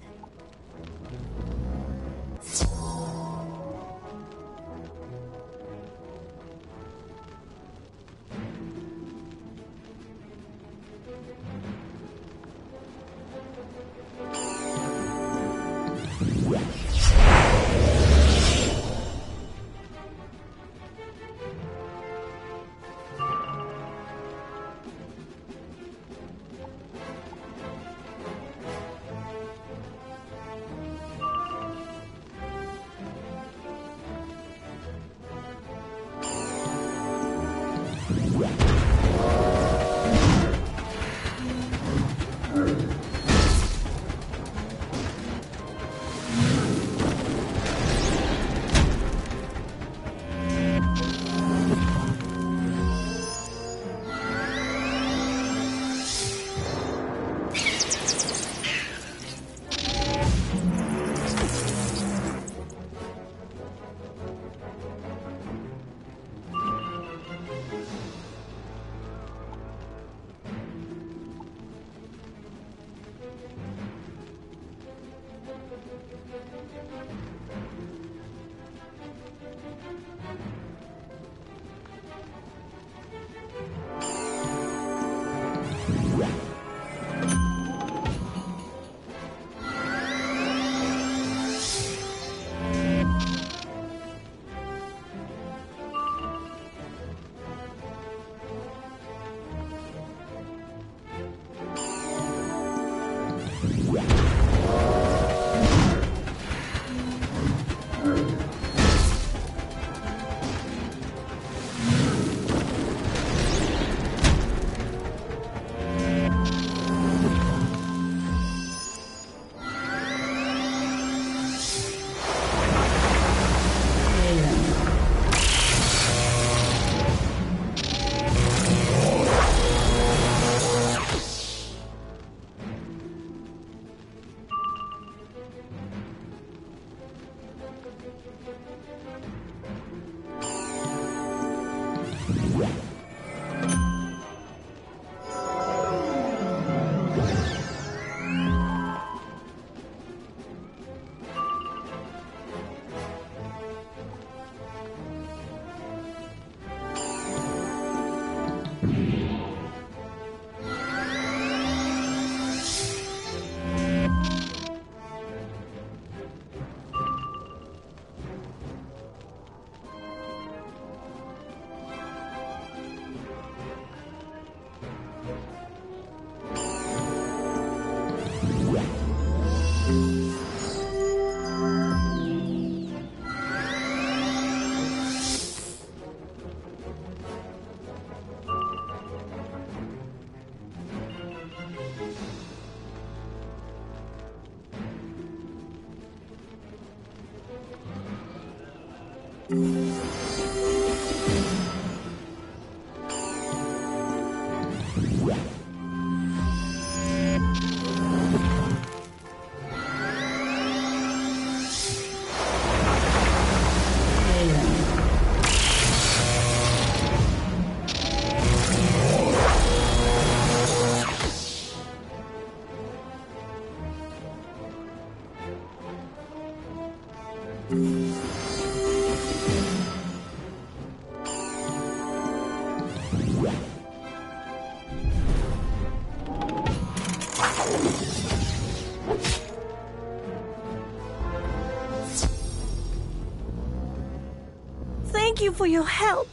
Thank you for your help.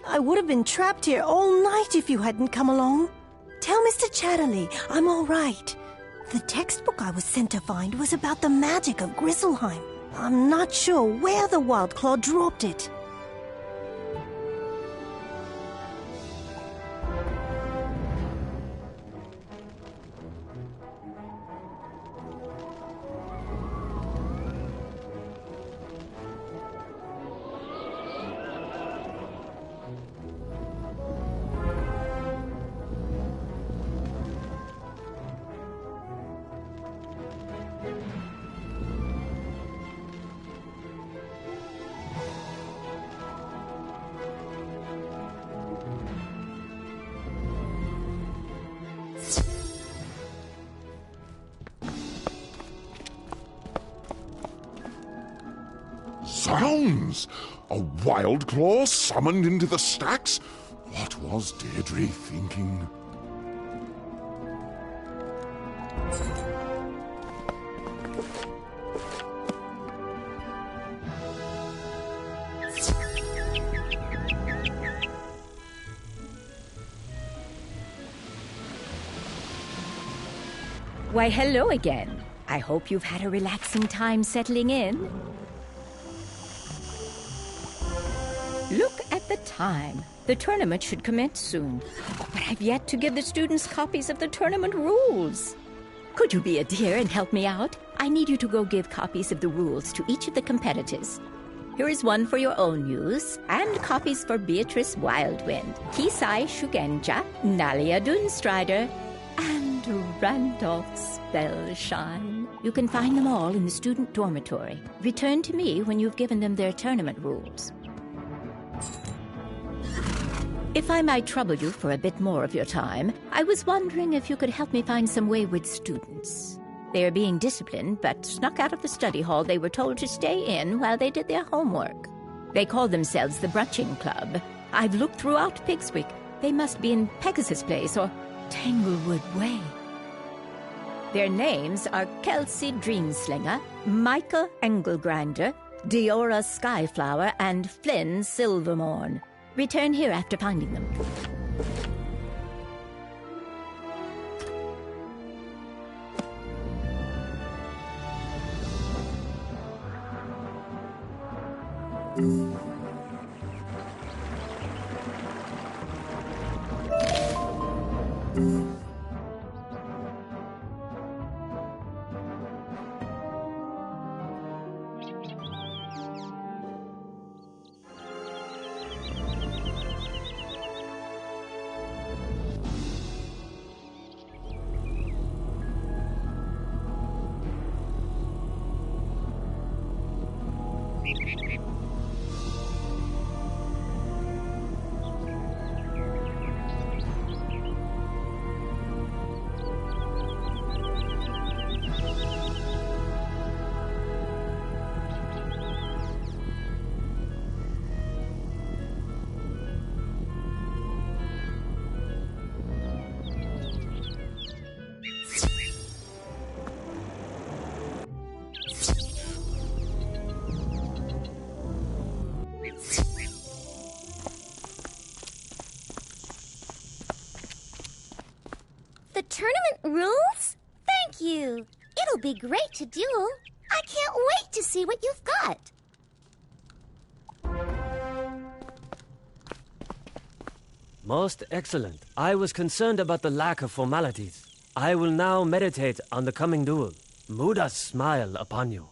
I would have been trapped here all night if you hadn't come along. Tell Mr. Chatterley I'm all right. The textbook I was sent to find was about the magic of Grizzleheim. I'm not sure where the Wildclaw dropped it. Sounds! A Wildclaw summoned into the stacks? What was Deirdre thinking? Why, hello again. I hope you've had a relaxing time settling in. Look at the time. The tournament should commence soon. But I've yet to give the students copies of the tournament rules. Could you be a dear and help me out? I need you to go give copies of the rules to each of the competitors. Here is one for your own use, and copies for Beatrice Wildwind, Kisai Shugenja, Nalia Dunstrider, and Randolph Spellshine. You can find them all in the student dormitory. Return to me when you've given them their tournament rules. If I might trouble you for a bit more of your time, I was wondering if you could help me find some wayward students. They are being disciplined, but snuck out of the study hall they were told to stay in while they did their homework. They call themselves the Brutching Club. I've looked throughout Pigswick. They must be in Pegasus Place or Tanglewood Way. Their names are Kelsey Dreamslinger, Micah Engelgrinder, Diora Skyflower, and Flynn Silvermorn. Return here after finding them. The tournament rules? Thank you. It'll be great to do. I can't wait to see what you've got. Most excellent. I was concerned about the lack of formalities. I will now meditate on the coming duel. Muda's smile upon you.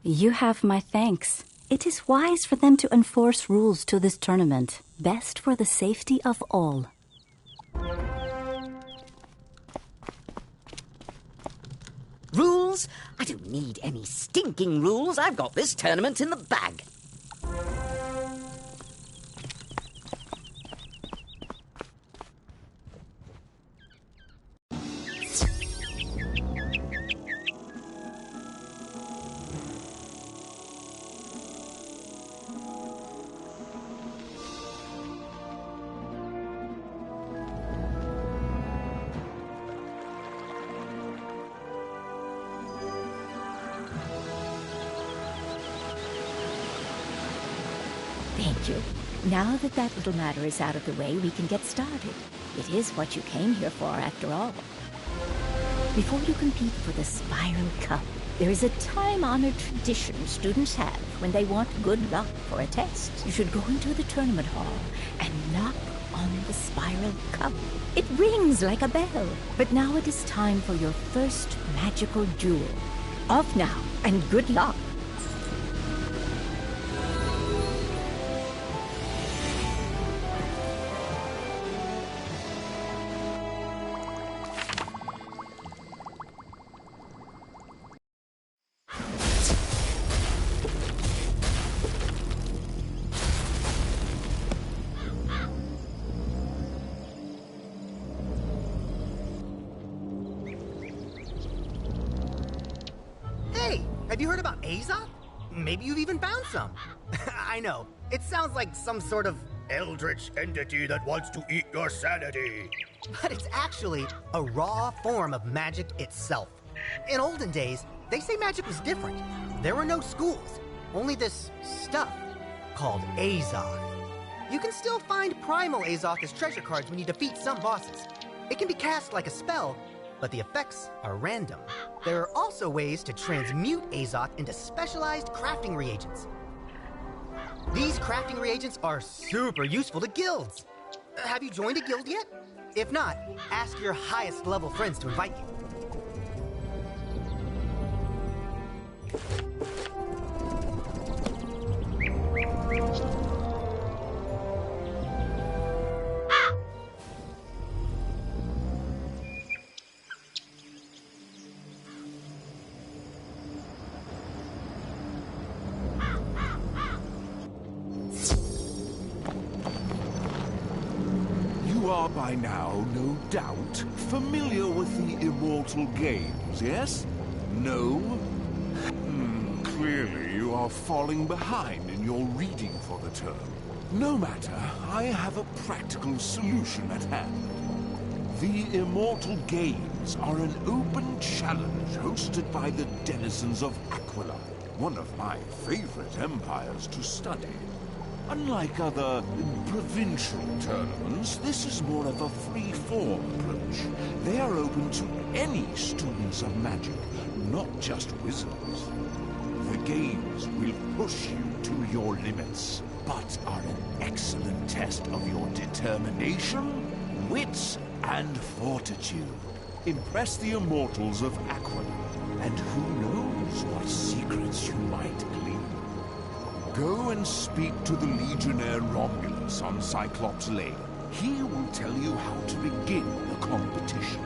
You have my thanks. It is wise for them to enforce rules to this tournament, best for the safety of all. Rules? I don't need any stinking rules. I've got this tournament in the bag. Thank you. Now that that little matter is out of the way, we can get started. It is what you came here for, after all. Before you compete for the Spiral Cup, there is a time-honored tradition students have when they want good luck for a test. You should go into the tournament hall and knock on the Spiral Cup. It rings like a bell. But now it is time for your first magical duel. Off now, and good luck. Hey, have you heard about Azoth? Maybe you've even found some. I know, it sounds like some sort of eldritch entity that wants to eat your sanity. But it's actually a raw form of magic itself. In olden days, they say magic was different. There were no schools, only this stuff called Azoth. You can still find primal Azoth as treasure cards when you defeat some bosses. It can be cast like a spell, but the effects are random. There are also ways to transmute Azoth into specialized crafting reagents. These crafting reagents are super useful to guilds. Have you joined a guild yet? If not, ask your highest level friends to invite you. You are by now, no doubt, familiar with the Immortal Games, yes? No? Clearly you are falling behind in your reading for the term. No matter, I have a practical solution at hand. The Immortal Games are an open challenge hosted by the denizens of Aquila, one of my favorite empires to study. Unlike other provincial tournaments, this is more of a free-form approach. They are open to any students of magic, not just wizards. The games will push you to your limits, but are an excellent test of your determination, wits, and fortitude. Impress the immortals of Aquila, and who knows what secrets you might glean. Go and speak to the Legionnaire Romulus on Cyclops Lane. He will tell you how to begin the competition.